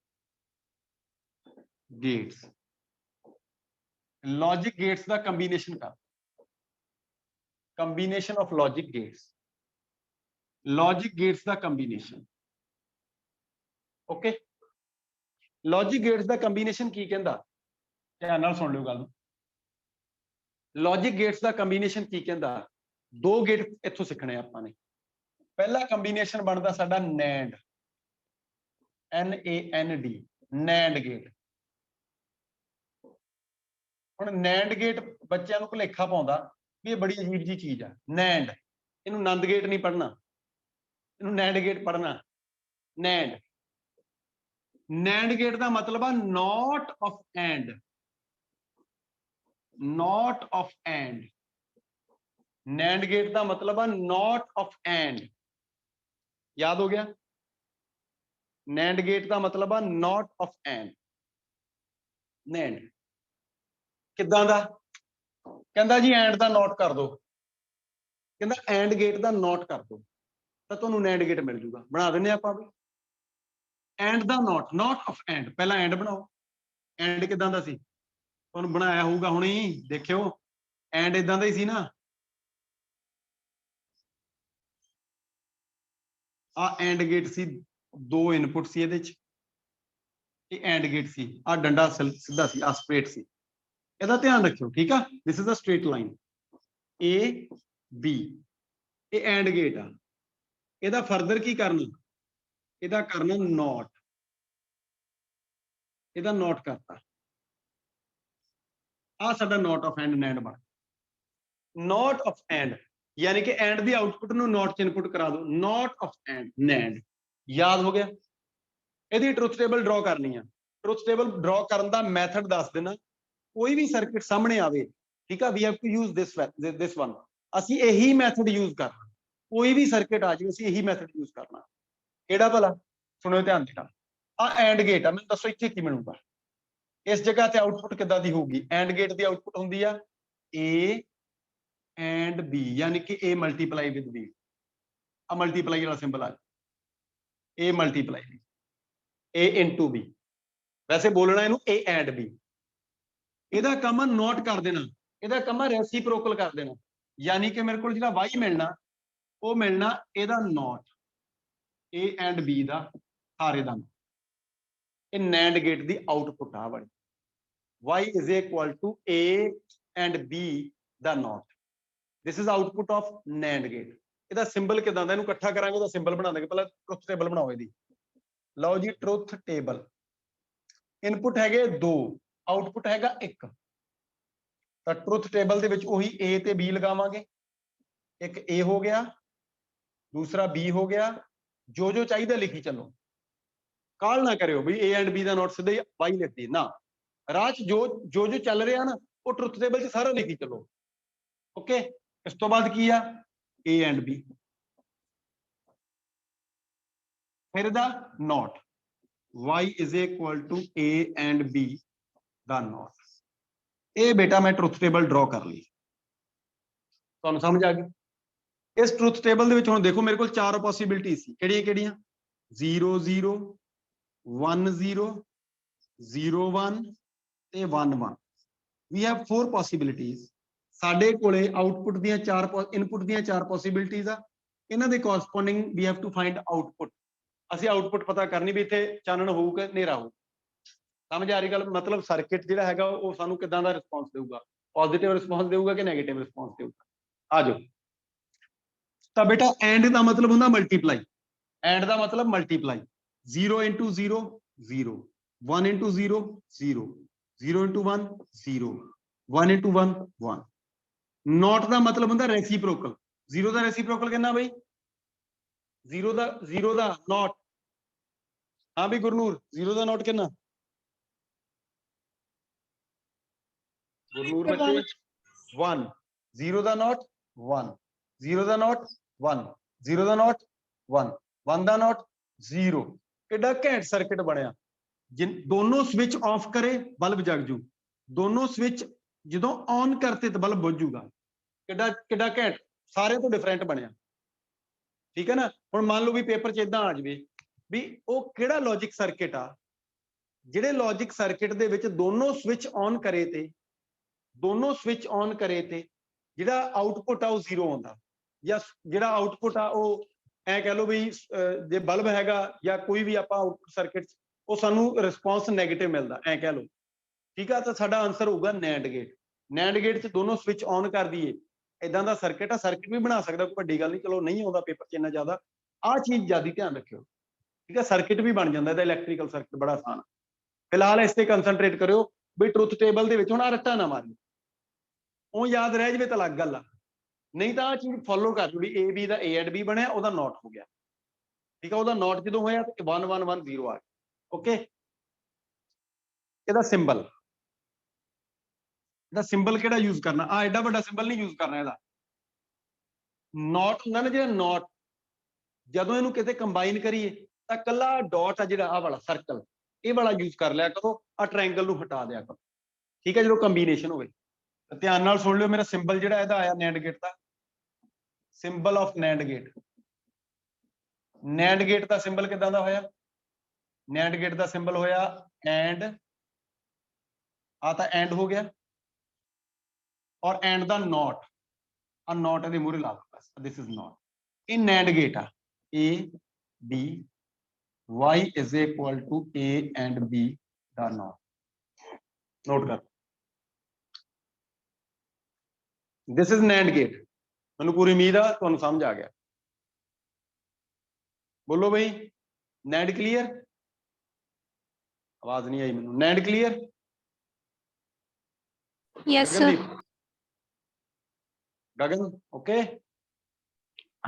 gates, logic gates the combination कर, combination of logic gates, logic gates the combination। okay, logic gates the combination ਕੀ ਕਹਿੰਦਾ, ਧਿਆਨ ਨਾਲ ਸੁਣ ਲਿਓ ਗੱਲ। logic gates ਦਾ combination ਕੀ ਕਹਿੰਦਾ, 2 ਗੇਟ ਇੱਥੋਂ ਸਿੱਖਣੇ ਆਪਾਂ ਨੇ। ਪਹਿਲਾ ਕੰਬੀਨੇਸ਼ਨ ਬਣਦਾ ਸਾਡਾ ਨੈਂਡ, NAND, ਨੈਂਡ ਗੇਟ। ਹੁਣ ਨੈਂਡ ਗੇਟ ਬੱਚਿਆਂ ਨੂੰ ਭੁਲੇਖਾ ਪਾਉਂਦਾ ਵੀ ਇਹ ਬੜੀ ਅਜੀਬ ਜੀ ਚੀਜ਼ ਆ ਨੈਂਡ, ਇਹਨੂੰ ਨੰਦ ਗੇਟ ਨਹੀਂ ਪੜ੍ਹਨਾ, ਇਹਨੂੰ ਨੈਂਡ ਗੇਟ ਪੜ੍ਹਨਾ। ਨੈਂਡ, ਨੈਂਡ ਗੇਟ ਦਾ ਮਤਲਬ ਆ not of and, not of and. NAND gate का मतलब है नॉट ऑफ एंड, याद हो गया? नैंड गेट का मतलब है नॉट ऑफ एंड। नैंड किदां दा कहंदा जी एंड दा नॉट कर दो, कहंदा एंड गेट दा नॉट कर दो तो तुहानू नैंड गेट मिल जूगा। बना दिंदे आपां भी एंड दा नॉट, नॉट ऑफ एंड। पहला एंड बनाओ, एंड किदां दा सी तुहानू बनाया होऊगा हुणे ही, देखियो एंड इदां दा ही सी ना। आ एंड गेट सी, 2 इनपुट सी ਇਹਦੇ ਚ, ਇਹ एंड गेट सी। आ डंडा सीधा सी, आ स्ट्रेट सी। ਇਹਦਾ ਧਿਆਨ ਰੱਖਿਓ, ਠੀਕ ਆ। This is a straight line A B, ਇਹ एंड गेट आ। ਇਹਦਾ फर्दर ਕੀ करना, ਇਹਦਾ करना नॉट, ਇਹਦਾ नॉट करता। आ साडा नॉट ऑफ एंड नैंड बन, नॉट ऑफ एंड यानी कि एंड दी आउटपुट ਨੂੰ नॉट ਚ इनपुट करा दो, नॉट ऑफ एंड नैंड। याद हो गया? ਇਹਦੀ ट्रुथ टेबल ड्रॉ करनी है। ट्रुथ टेबल ड्रॉ करन दा मैथड दस देना। कोई भी सर्किट सामने आवे, ठीक है, we have to use this one, ਅਸੀਂ ਇਹੀ ਮੈਥਡ ਯੂਜ਼ ਕਰਨਾ। ਕੋਈ ਵੀ ਸਰਕਟ ਆ ਜਾਵੇ ਅਸੀਂ ਇਹੀ ਮੈਥਡ ਯੂਜ਼ ਕਰਨਾ। ਕਿਹੜਾ ਭਲਾ? ਸੁਣੋ ਧਿਆਨ ਨਾਲ। ਆ ਐਂਡ ਗੇਟ ਆ, ਮੈਨੂੰ ਦੱਸੋ ਇੱਥੇ ਕੀ ਮਿਲੂਗਾ? ਇਸ ਜਗ੍ਹਾ ਤੇ ਆਊਟਪੁੱਟ ਕਿੱਦਾਂ ਦੀ ਹੋਊਗੀ? ਐਂਡ ਗੇਟ ਦੀ ਆਊਟਪੁੱਟ ਹੁੰਦੀ ਆ A एंड B, यानी कि A मल्टीप्लाई विद B। आ मल्टीप्लाई वाला सिंबल आ, A multiply B। A into B। वैसे बोलना इनू A and B। ਇਹਦਾ ਕੰਮ ਆ ਨੋਟ ਕਰ ਦੇਣਾ, ਇਹਦਾ ਕੰਮ ਆ ਰੈਸੀਪ੍ਰੋਕਲ ਕਰ ਦੇਣਾ, ਯਾਨੀ ਕਿ ਮੇਰੇ ਕੋਲ ਜਿਹੜਾ y ਮਿਲਣਾ ਉਹ ਮਿਲਣਾ ਇਹਦਾ ਨੋਟ A and B ਦਾ ਸਾਰੇ ਦਾ। ਇਹ ਨੈਂਡ ਗੇਟ ਦੀ ਆਊਟਪੁੱਟ ਆ ਬਣੀ, y is equal to A and B ਦਾ not. This is output of NAND gate. ਇਹਦਾ ਸਿੰਬਲ ਕਿਦਾਂ ਦਾ, ਇਹਨੂੰ ਇਕੱਠਾ ਕਰਾਂਗੇ ਉਹਦਾ ਸਿੰਬਲ ਬਣਾ ਦਾਂਗੇ। ਪਹਿਲਾਂ ਟਰੁਥ ਟੇਬਲ ਬਣਾਓ ਇਹਦੀ। ਲਓ ਜੀ ਟਰੁਥ ਟੇਬਲ। ਇਨਪੁਟ ਹੈਗੇ 2, ਆਊਟਪੁੱਟ ਹੈਗਾ 1। ਤਾਂ ਟਰੁਥ ਟੇਬਲ ਦੇ ਵਿੱਚ ਉਹੀ A ਤੇ B ਲਗਾਵਾਂਗੇ। ਇੱਕ A ਹੋ ਗਿਆ, ਦੂਸਰਾ B ਹੋ ਗਿਆ। ਜੋ ਜੋ ਚਾਹੀਦਾ ਲਿਖੀ ਚੱਲੋ, ਕਾਲ ਨਾ ਕਰਿਓ ਵੀ A and B ਦਾ ਨੋਟ ਸਿੱਧਾ ਹੀ Y ਲਿਖਦੀ ਨਾ। ਰਾਹ 'ਚ ਜੋ ਜੋ ਜੋ ਚੱਲ ਰਿਹਾ ਨਾ ਉਹ ਟਰੁਥ ਟੇਬਲ 'ਚ ਸਾਰਾ ਲਿਖੀ ਚੱਲੋ। ਓਕੇ, ਇਸ ਤੋਂ ਬਾਅਦ ਕੀ ਆ A and B, ਫਿਰ ਦਾ not y is equal to A and B ਦਾ ਨੋਟ। ਇਹ ਬੇਟਾ ਮੈਂ ਟਰੁਥ ਟੇਬਲ ਡਰਾ ਕਰ ਲਈ, ਤੁਹਾਨੂੰ ਸਮਝ ਆ ਗਈ। ਇਸ ਟਰੁਥ ਟੇਬਲ ਦੇ ਵਿੱਚ ਹੁਣ ਦੇਖੋ ਮੇਰੇ ਕੋਲ 4 ਪੋਸੀਬਿਲਿਟੀ ਸੀ, ਕਿਹੜੀਆਂ ਕਿਹੜੀਆਂ 0 0 1 0 0 1 ਤੇ 1 1। we have 4 possibilities। ਸਾਡੇ ਕੋਲੇ ਆਊਟਪੁੱਟ ਦੀਆਂ 4 ਇਨਪੁੱਟ ਦੀਆਂ 4 ਪੋਸੀਬਿਲਿਟੀਜ਼ ਆ, ਇਹਨਾਂ ਦੇ corresponding we have to find output। ਅਸੀਂ ਆਊਟਪੁੱਟ ਪਤਾ ਕਰਨੀ ਵੀ ਇੱਥੇ ਚਾਨਣ ਹੋਊ ਕਿ ਹਨੇਰਾ ਹੋਊ। ਸਮਝ ਆ ਰਹੀ ਗੱਲ? ਮਤਲਬ ਸਰਕਟ ਜਿਹੜਾ ਹੈਗਾ ਉਹ ਸਾਨੂੰ ਕਿਦਾਂ ਦਾ ਰਿਸਪੌਂਸ ਦੇਊਗਾ, ਪੋਜ਼ਿਟਿਵ ਰਿਸਪੌਂਸ ਦੇਊਗਾ ਕਿ ਨੈਗੇਟਿਵ ਰਿਸਪੌਂਸ ਦੇਊਗਾ। ਆ ਜਾਓ। ਤਾਂ ਬੇਟਾ ਐਂਡ ਦਾ ਮਤਲਬ ਹੁੰਦਾ ਮਲਟੀਪਲਾਈ। ਐਂਡ ਦਾ ਮਤਲਬ multiply. 0 into 0 0, 1 into 0 0, 0 into 1 0, 1 into 1 1। Note ਦਾ ਮਤਲਬ ਹੁੰਦਾ ਰੈਸੀਪ੍ਰੋਕਲ। 0 ਦਾ ਰੈਸੀਪ੍ਰੋਕਲ ਕਿੰਨਾ ਬਈ? 0 ਦਾ ਨੋਟ। ਹਾਂ ਵੀ ਗੁਰਨੂਰ, 0 ਦਾ ਨੋਟ ਕਿੰਨਾ? ਗੁਰਨੂਰ ਬੱਚੇ 1। 0 ਦਾ ਨੋਟ 1, 0 ਦਾ ਨੋਟ 1, 0 ਦਾ ਨੋਟ 1, 1 ਦਾ ਨੋਟ 0। ਕਿੱਡਾ ਘੈਂਟ ਸਰਕਟ ਬਣਿਆ। ਦੋਨੋਂ ਸਵਿਚ ਆਫ ਕਰੇ ਬਲਬ ਜਗ ਜੂ, ਦੋਨੋਂ ਸਵਿਚ ਜਦੋਂ ਔਨ ਕਰਤੇ ਤਾਂ ਬਲਬ ਬੁੱਝ ਜੂਗਾ। ਕਿੱਡਾ ਕਿੱਡਾ ਘੈਂਟ, ਸਾਰੇ ਤੋਂ ਡਿਫਰੈਂਟ ਬਣਿਆ। ਠੀਕ ਹੈ ਨਾ। ਹੁਣ ਮੰਨ ਲਓ ਵੀ ਪੇਪਰ 'ਚ ਇਦਾਂ ਆ ਜਾਵੇ ਵੀ ਉਹ ਕਿਹੜਾ ਲੌਜਿਕ ਸਰਕਟ ਆ ਜਿਹੜੇ ਲੌਜਿਕ ਸਰਕਟ ਦੇ ਵਿੱਚ ਦੋਨੋਂ ਸਵਿਚ ਔਨ ਕਰੇ ਤੇ ਜਿਹੜਾ ਆਊਟਪੁੱਟ ਆ ਉਹ 0 ਆਉਂਦਾ, ਜਾਂ ਜਿਹੜਾ ਆਊਟਪੁੱਟ ਆ ਉਹ ਐ ਕਹਿ ਲਓ ਵੀ ਜੇ ਬਲਬ ਹੈਗਾ ਜਾਂ ਕੋਈ ਵੀ ਆਪਾਂ ਆਊਟਪੁੱਟ ਸਰਕਟ ਉਹ ਸਾਨੂੰ ਰਿਸਪੌਂਸ ਨੈਗੇਟਿਵ ਮਿਲਦਾ, ਐ ਕਹਿ ਲਓ। ਠੀਕ ਆ, ਤਾਂ ਸਾਡਾ ਆਨਸਰ ਹੋਊਗਾ ਨੈਂਡ ਗੇਟ। ਨੈਂਡ ਗੇਟ 'ਚ ਦੋਨੋਂ ਸਵਿਚ ਔਨ ਕਰ ਦਈਏ, ਇਦਾਂ ਦਾ ਸਰਕਟ ਆ। ਸਰਕਟ ਵੀ ਬਣਾ ਸਕਦਾ, ਕੋਈ ਵੱਡੀ ਗੱਲ ਨਹੀਂ। ਚਲੋ ਨਹੀਂ ਆਉਂਦਾ ਪੇਪਰ 'ਚ ਇੰਨਾ ਜ਼ਿਆਦਾ, ਆਹ ਚੀਜ਼ ਜ਼ਿਆਦਾ ਧਿਆਨ ਰੱਖਿਓ। ਠੀਕ ਹੈ, ਸਰਕਟ ਵੀ ਬਣ ਜਾਂਦਾ ਇਹਦਾ, ਇਲੈਕਟ੍ਰੀਕਲ ਸਰਕਟ ਬੜਾ ਆਸਾਨ। ਫਿਲਹਾਲ ਇਸ ਤੇ ਕੰਸਨਟਰੇਟ ਕਰਿਓ ਵੀ ਟਰੁਥ ਟੇਬਲ ਦੇ ਵਿੱਚ ਹੁਣ ਆ ਰੱਟਾ ਨਾ ਮਾਰਿਓ, ਉਹ ਯਾਦ ਰਹਿ ਜਾਵੇ ਤਾਂ ਅਲੱਗ ਗੱਲ ਆ, ਨਹੀਂ ਤਾਂ ਆਹ ਚੀਜ਼ ਫੋਲੋ ਕਰ ਲਓ ਵੀ A B the A and B ਬਣਿਆ, ਉਹਦਾ ਨੋਟ ਹੋ ਗਿਆ। ਠੀਕ ਆ, ਉਹਦਾ ਨੋਟ ਜਦੋਂ ਹੋਇਆ ਤੇ 1 1 1 0 ਆ ਗਿਆ। ਓਕੇ, ਇਹਦਾ ਸਿੰਬਲ ਕਿਹੜਾ ਯੂਜ਼ ਕਰਨਾ? ਆ ਐਡਾ ਵੱਡਾ ਸਿੰਬਲ ਨਹੀਂ ਯੂਜ਼ ਕਰਨਾ। ਇਹਦਾ ਨੋਟ ਹੁੰਦਾ ਨਾ ਜਿਹੜਾ ਨੋਟ, ਜਦੋਂ ਇਹਨੂੰ ਕਿਤੇ ਕੰਬਾਈਨ ਕਰੀਏ ਤਾਂ ਕੱਲਾ ਡਾਟ ਆ ਜਿਹੜਾ ਆਹ ਵਾਲਾ ਸਰਕਲ, ਇਹ ਵਾਲਾ ਯੂਜ਼ ਕਰ ਲਿਆ ਕਰੋ। ਆ ਟ੍ਰਾਇੰਗਲ ਨੂੰ ਹਟਾ ਦਿਆ ਕਰੋ। ਠੀਕ ਹੈ, ਜਦੋਂ ਕੰਬੀਨੇਸ਼ਨ ਹੋਵੇ। ਧਿਆਨ ਨਾਲ ਸੁਣ ਲਿਓ, ਮੇਰਾ ਸਿੰਬਲ ਜਿਹੜਾ ਇਹਦਾ ਆਇਆ ਨੈਂਡ ਗੇਟ ਦਾ, symbol of NAND gate. NAND gate ਦਾ ਸਿੰਬਲ ਕਿਦਾਂ ਦਾ ਹੋਇਆ? ਨੈਂਡ ਗੇਟ ਦਾ ਸਿੰਬਲ ਹੋਇਆ ਐਂਡ, ਆ ਤਾਂ ਐਂਡ ਹੋ ਗਿਆ, ਔਰ ਐਂਡ ਦਾ ਨੋਟ, ਆ ਨੋਟ ਇਹਦੇ ਮੂਹਰੇ ਲਾ ਦਿੱਤਾ, ਦਿਸ ਇਜ਼ ਨੋਟ। ਇਹ ਨੈਂਡ ਗੇਟ ਆ, A B, y is equal to A and B ਦਾ ਨੋਟ। ਨੋਟ ਕਰ, ਦਿਸ ਇਜ਼ ਨੈਂਡ ਗੇਟ। ਮੈਨੂੰ ਪੂਰੀ ਉਮੀਦ ਆ ਤੁਹਾਨੂੰ ਸਮਝ ਆ ਗਿਆ। ਬੋਲੋ ਬਈ, ਨੈਂਡ ਕਲੀਅਰ? ਆਵਾਜ਼ ਨਹੀਂ ਆਈ ਮੈਨੂੰ। NAND clear? Yes sir. Gagan okay?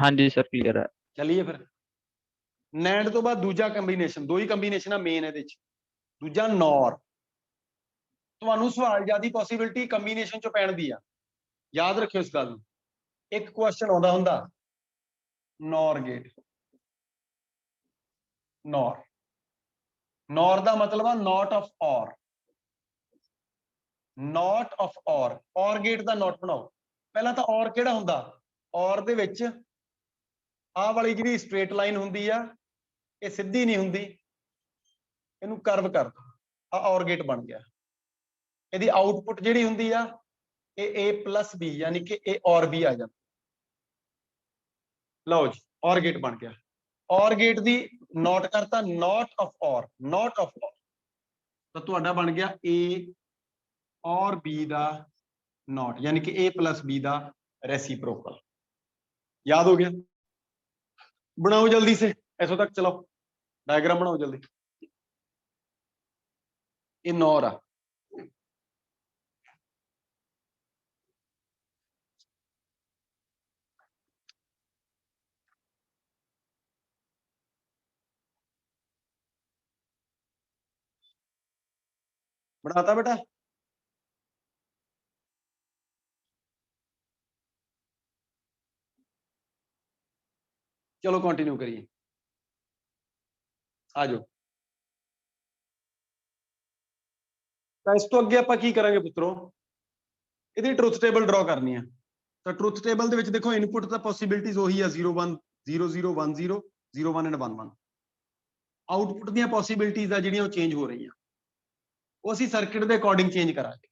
ਹਾਂਜੀ ਸਰ ਕਲੀਅਰ ਹੈ। ਚਲਿਏ ਫਿਰ। ਨੈਂਡ ਤੋਂ ਬਾਅਦ ਦੂਜਾ ਕੰਬੀਨੇਸ਼ਨ, ਦੋ ਹੀ ਕੰਬੀਨੇਸ਼ਨ ਆ ਮੇਨ ਇਹਦੇ ਚ। ਦੂਜਾ ਨੌਰ। ਤੁਹਾਨੂੰ ਸਵਾਲ ਜਿਆਦੀ ਪੋਸੀਬਿਲਿਟੀ ਕੰਬੀਨੇਸ਼ਨ ਚੋਂ ਪੈਣ ਦੀ ਆ, ਯਾਦ ਰੱਖਿਓ ਇਸ ਗੱਲ ਨੂੰ। ਇੱਕ ਕੁਐਸਚਨ ਆਉਂਦਾ ਹੁੰਦਾ ਨੌਰ ਗੇਟ। ਨੌਰ ਦਾ ਮਤਲਬ ਆ ਨੋਟ ਆਫ ਔਰ, ਨੋਟ ਆਫ ਔਰ। ਔਰ ਗੇਟ ਦਾ ਨੋਟ ਬਣਾਓ। ਪਹਿਲਾਂ ਤਾਂ ਔਰ ਕਿਹੜਾ ਹੁੰਦਾ? ਔਰ ਦੇ ਵਿੱਚ ਆਹ ਵਾਲੀ ਜਿਹੜੀ ਸਟ੍ਰੇਟ ਲਾਈਨ ਹੁੰਦੀ ਆ, ਇਹ ਸਿੱਧੀ ਨਹੀਂ ਹੁੰਦੀ, ਇਹਨੂੰ ਕਰਵ ਕਰ ਦੋ, ਆ ਔਰ ਗੇਟ ਬਣ ਗਿਆ। ਇਹਦੀ ਆਊਟਪੁੱਟ ਜਿਹੜੀ ਹੁੰਦੀ ਆ ਇਹ a plus b ਯਾਨੀ ਕਿ a ਔਰ b ਆ ਜਾਂਦਾ। ਲਓ ਜੀ ਔਰ ਗੇਟ ਬਣ ਗਿਆ। ਔਰ ਗੇਟ ਦੀ ਨੋਟ ਕਰਤਾ ਨੋਟ ਆਫ ਔਰ, ਨੋਟ ਆਫ ਔਰ, ਤਾਂ ਤੁਹਾਡਾ ਬਣ ਗਿਆ a ਔਰ b ਦਾ ਨੋਟ ਯਾਨੀ ਕਿ a plus b the reciprocal. याद हो गया? बनाओ जल्दी से, ऐसो तक चलाओ, डायग्राम बनाओ जल्दी। ये नॉर आ बनाता बेटा? चलो कंटिन्यू करिए, आ जाओ। तो इस तो अगे आप की करेंगे पुत्रों, ਇਹਦੀ ट्रुथ टेबल ड्रॉ करनी है। तो ट्रुथ टेबल ਦੇ ਵਿੱਚ देखो इनपुट ਤਾਂ पॉसिबिलिटीज ਉਹੀ ਆ 0 1 0 0 1 0 0 1 एंड 1 1। आउटपुट ਦੀਆਂ पॉसिबिलिटीज ਆ ਜਿਹੜੀਆਂ ਉਹ ਚੇਂਜ ਹੋ ਰਹੀਆਂ, ਉਹ ਅਸੀਂ ਸਰਕਟ ਦੇ ਅਕੋਰਡਿੰਗ ਚੇਂਜ ਕਰਾਂਗੇ।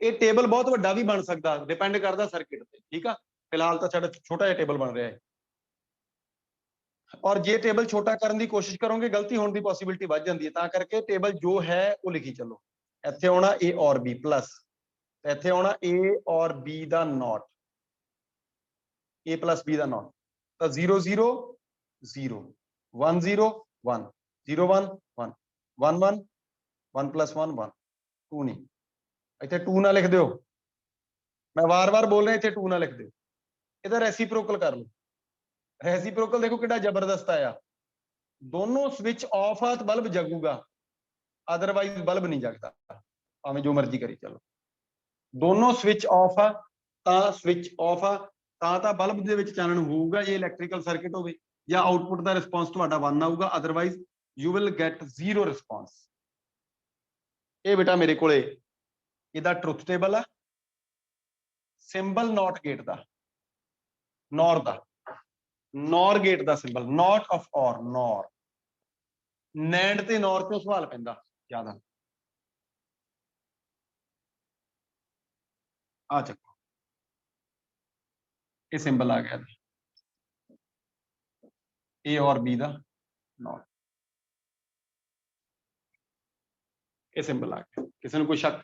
ਇਹ ਟੇਬਲ ਬਹੁਤ ਵੱਡਾ ਵੀ ਬਣ ਸਕਦਾ, ਡਿਪੈਂਡ ਕਰਦਾ ਸਰਕਟ ਤੇ, ਠੀਕ ਆ। ਫਿਲਹਾਲ ਤਾਂ ਸਾਡਾ ਛੋਟਾ ਜਿਹਾ ਟੇਬਲ ਬਣ ਰਿਹਾ ਹੈ, ਔਰ ਜੇ ਟੇਬਲ ਛੋਟਾ ਕਰਨ ਦੀ ਕੋਸ਼ਿਸ਼ ਕਰੋਗੇ ਗਲਤੀ ਹੋਣ ਦੀ ਪੋਸਿਬਿਲਿਟੀ ਵੱਧ ਜਾਂਦੀ ਹੈ। ਤਾਂ ਕਰਕੇ ਟੇਬਲ ਜੋ ਹੈ ਉਹ ਲਿਖੀ ਚੱਲੋ। ਇੱਥੇ ਆਉਣਾ a ਔਰ b ਪਲੱਸ, ਇੱਥੇ ਆਉਣਾ a ਔਰ b ਦਾ ਨੋਟ, a ਪਲੱਸ b ਦਾ ਨੋਟ। ਤਾਂ 0 0 0 1 0 1 0 1 1 1 1 1 plus 1 1 2 ਨਹੀਂ, ਇੱਥੇ 2 ਨਾ ਲਿਖ ਦਿਓ, ਮੈਂ ਵਾਰ-ਵਾਰ ਬੋਲ ਰਿਹਾ, ਇੱਥੇ 2 ਨਾ ਲਿਖ ਦਿਓ। ਇਹਦਾ ਰੈਸੀਪ੍ਰੋਕਲ ਕਰ ਲਓ। ਰੈਸੀਪ੍ਰੋਕਲ ਦੇਖੋ ਕਿੰਨਾ ਜ਼ਬਰਦਸਤ ਆਇਆ, ਦੋਨੋਂ ਸਵਿਚ ਆਫ ਆ ਤਾਂ ਬਲਬ ਜਗੂਗਾ, ਅਦਰਵਾਈਜ਼ ਬਲਬ ਨਹੀਂ ਜਗਦਾ, ਭਾਵੇਂ ਜੋ ਮਰਜ਼ੀ ਕਰੀ ਚਲੋ। ਦੋਨੋਂ ਸਵਿਚ ਆਫ ਆ ਤਾਂ ਸਵਿਚ ਆਫ ਆ ਤਾਂ ਬਲਬ ਦੇ ਵਿੱਚ ਚਾਨਣ ਹੋਊਗਾ ਜੇ ਇਲੈਕਟ੍ਰੀਕਲ ਸਰਕਟ ਹੋਵੇ, ਜਾਂ ਆਊਟਪੁੱਟ ਦਾ ਰਿਸਪੌਂਸ ਤੁਹਾਡਾ 1 ਆਊਗਾ, otherwise you will get 0 response. ਇਹ ਬੇਟਾ ਮੇਰੇ ਕੋਲੇ ਇਹਦਾ ਟਰੁਥ ਟੇਬਲ ਆ, ਸਿੰਬਲ ਨੋਟ ਗੇਟ ਦਾ, ਨੌਰ ਦਾ, ਨੌਰ ਗੇਟ ਦਾ symbol, not of or, NOR. ਨੈਂਡ ਤੇ ਨੌਰ ਤੋਂ ਸਵਾਲ ਪੈਂਦਾ ਜ਼ਿਆਦਾ। ਆ ਚੱਕੋ, ਇਹ ਸਿੰਬਲ ਆ ਗਿਆ A ਔਰ B ਦਾ ਨੌਟ, ਇਹ ਸਿੰਬਲ ਆ ਗਿਆ। ਕਿਸੇ ਨੂੰ ਕੋਈ ਸ਼ੱਕ?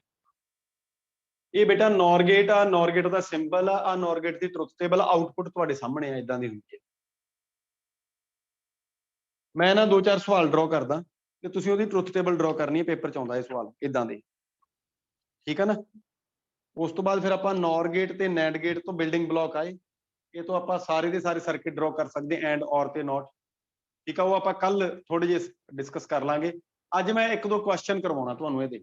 ਇਹ ਬੇਟਾ ਨੌਰ ਗੇਟ ਆ, ਨੌਰ ਗੇਟ ਦਾ ਸਿੰਬਲ ਆ, ਨੌਰ ਗੇਟ ਦੀ ਟਰੁਥ ਟੇਬਲ, ਆਊਟਪੁੱਟ ਤੁਹਾਡੇ ਸਾਹਮਣੇ ਆ, ਇਦਾਂ ਦੀ ਹੁੰਦੀ ਹੈ। ਮੈਂ ਨਾ 2-4 ਸਵਾਲ ਡਰਾ ਕਰਦਾ ਤੇ ਤੁਸੀਂ ਉਹਦੀ ਟਰੁਥ ਟੇਬਲ ਡਰਾ ਕਰਨੀ ਹੈ, ਪੇਪਰ ਚ ਆਉਂਦਾ ਇਹ ਸਵਾਲ ਇਦਾਂ ਦੇ, ਠੀਕ ਹੈ ਨਾ। ਉਸ ਤੋਂ ਬਾਅਦ ਫਿਰ ਆਪਾਂ ਨੌਰ ਗੇਟ ਤੇ ਨੈਂਡ ਗੇਟ ਤੋਂ ਬਿਲਡਿੰਗ ਬਲੌਕ ਆਏ, ਇਹ ਤੋਂ ਆਪਾਂ ਸਾਰੇ ਦੇ ਸਾਰੇ ਸਰਕਟ ਡਰਾ ਕਰ ਸਕਦੇ ਐਂਡ ਔਰ ਤੇ ਨੋਟ, ਠੀਕ ਆ। ਉਹ ਆਪਾਂ ਕੱਲ ਥੋੜੇ ਜਿਹੇ ਡਿਸਕਸ ਕਰ ਲਾਂਗੇ। ਅੱਜ ਮੈਂ 1-2 ਕੁਐਸਚਨ ਕਰਵਾਉਣਾ ਤੁਹਾਨੂੰ ਇਹਦੇ,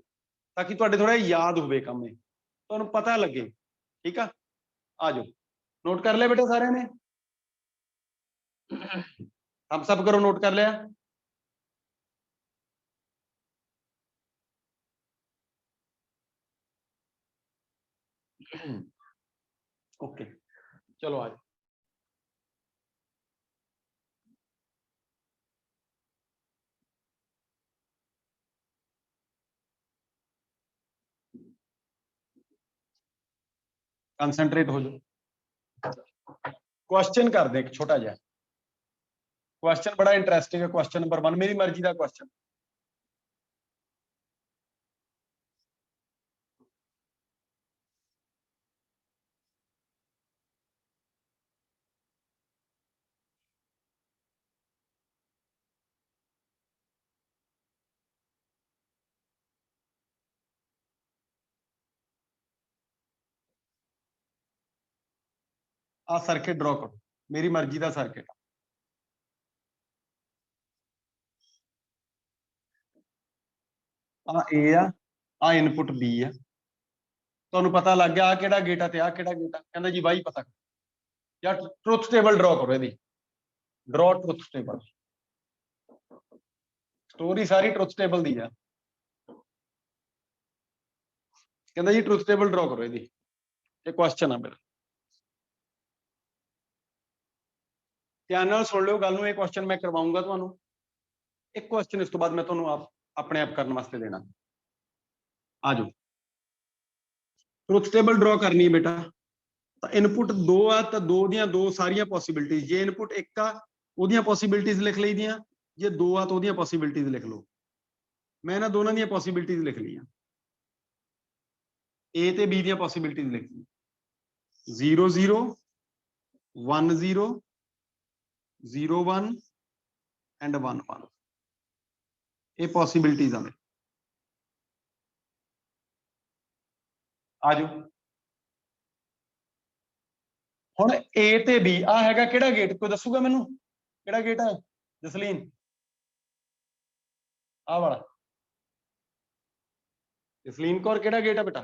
ਤਾਂ ਕਿ ਤੁਹਾਡੇ ਥੋੜਾ ਯਾਦ ਹੋਵੇ ਕੰਮ, ਇਹ ਤੁਹਾਨੂੰ ਪਤਾ ਲੱਗੇ, ਠੀਕ ਆ। ਆ ਜਾਓ, ਨੋਟ ਕਰ ਲਿਆ ਬੇਟਾ ਸਾਰਿਆਂ ਨੇ? हम सब करो, नोट कर लिया? ओके चलो आज कंसंट्रेट हो जाओ। क्वेश्चन कर दे एक छोटा जिहा क्वेश्चन, बड़ा इंटरेस्टिंग है। क्वेश्चन नंबर 1 मेरी मर्जी का क्वेश्चन। आ सर्किट ड्रॉ करो, मेरी मर्जी का सर्किट। आ ए आ इनपुट बी है, ਤੁਹਾਨੂੰ ਪਤਾ ਲੱਗ ਗਿਆ ਆ ਕਿਹੜਾ ਗੇਟ ਆ ਤੇ ਆ ਕਿਹੜਾ ਗੇਟ ਆ। ਕਹਿੰਦਾ ਜੀ ਬਾਈ ਪਤਾ ਜਾਂ ਟਰੁਥ ਟੇਬਲ ਡਰਾ ਕਰੋ, ਇਹਦੀ ਡਰਾ ਟਰੁਥ ਟੇਬਲ। ਸਟੋਰੀ ਸਾਰੀ ਟਰੁਥ ਟੇਬਲ ਦੀ ਆ। ਕਹਿੰਦਾ ਜੀ ਟਰੁਥ ਟੇਬਲ ਡਰਾ ਕਰੋ ਇਹਦੀ, ਇਹ ਕੁਐਸਚਨ ਆ ਮੇਰਾ। ਧਿਆਨ ਨਾਲ ਸੁਣ ਲਿਓ ਗੱਲ ਨੂੰ, ਇਹ ਕੁਐਸਚਨ ਮੈਂ ਕਰਵਾਉਂਗਾ ਤੁਹਾਨੂੰ। ਇੱਕ ਕੁਐਸਚਨ ਇਸ ਤੋਂ ਬਾਅਦ ਮੈਂ ਤੁਹਾਨੂੰ अपने आप करने वास्ते देना। आ जाओ ट्रुथ टेबल ड्रॉ करनी है बेटा। तो इनपुट 2 आ तो 2 दियां 2 सारियां पॉसिबिलिटीज, जे इनपुट 1 आ ओदियां पॉसिबिलिटीज लिख ली दियां, जे 2 आ तो ओदियां पॉसिबिलिटीज लिख लो। मैं इन्हां दोनों दियां पॉसिबिलिटीज लिख लियां, ए ते बी दियां पॉसिबिलिटीज लिख ली 0 0 1 0 0 1 एंड 1 1 ये पॉसिबिलिटीज आ। आ जाओ हुण ए ते बी आ हैगा किहड़ा गेट, कोई दसूगा मैनू किहड़ा गेट है जसलीन? आ वाला जसलीन कौर किहड़ा गेट है बेटा?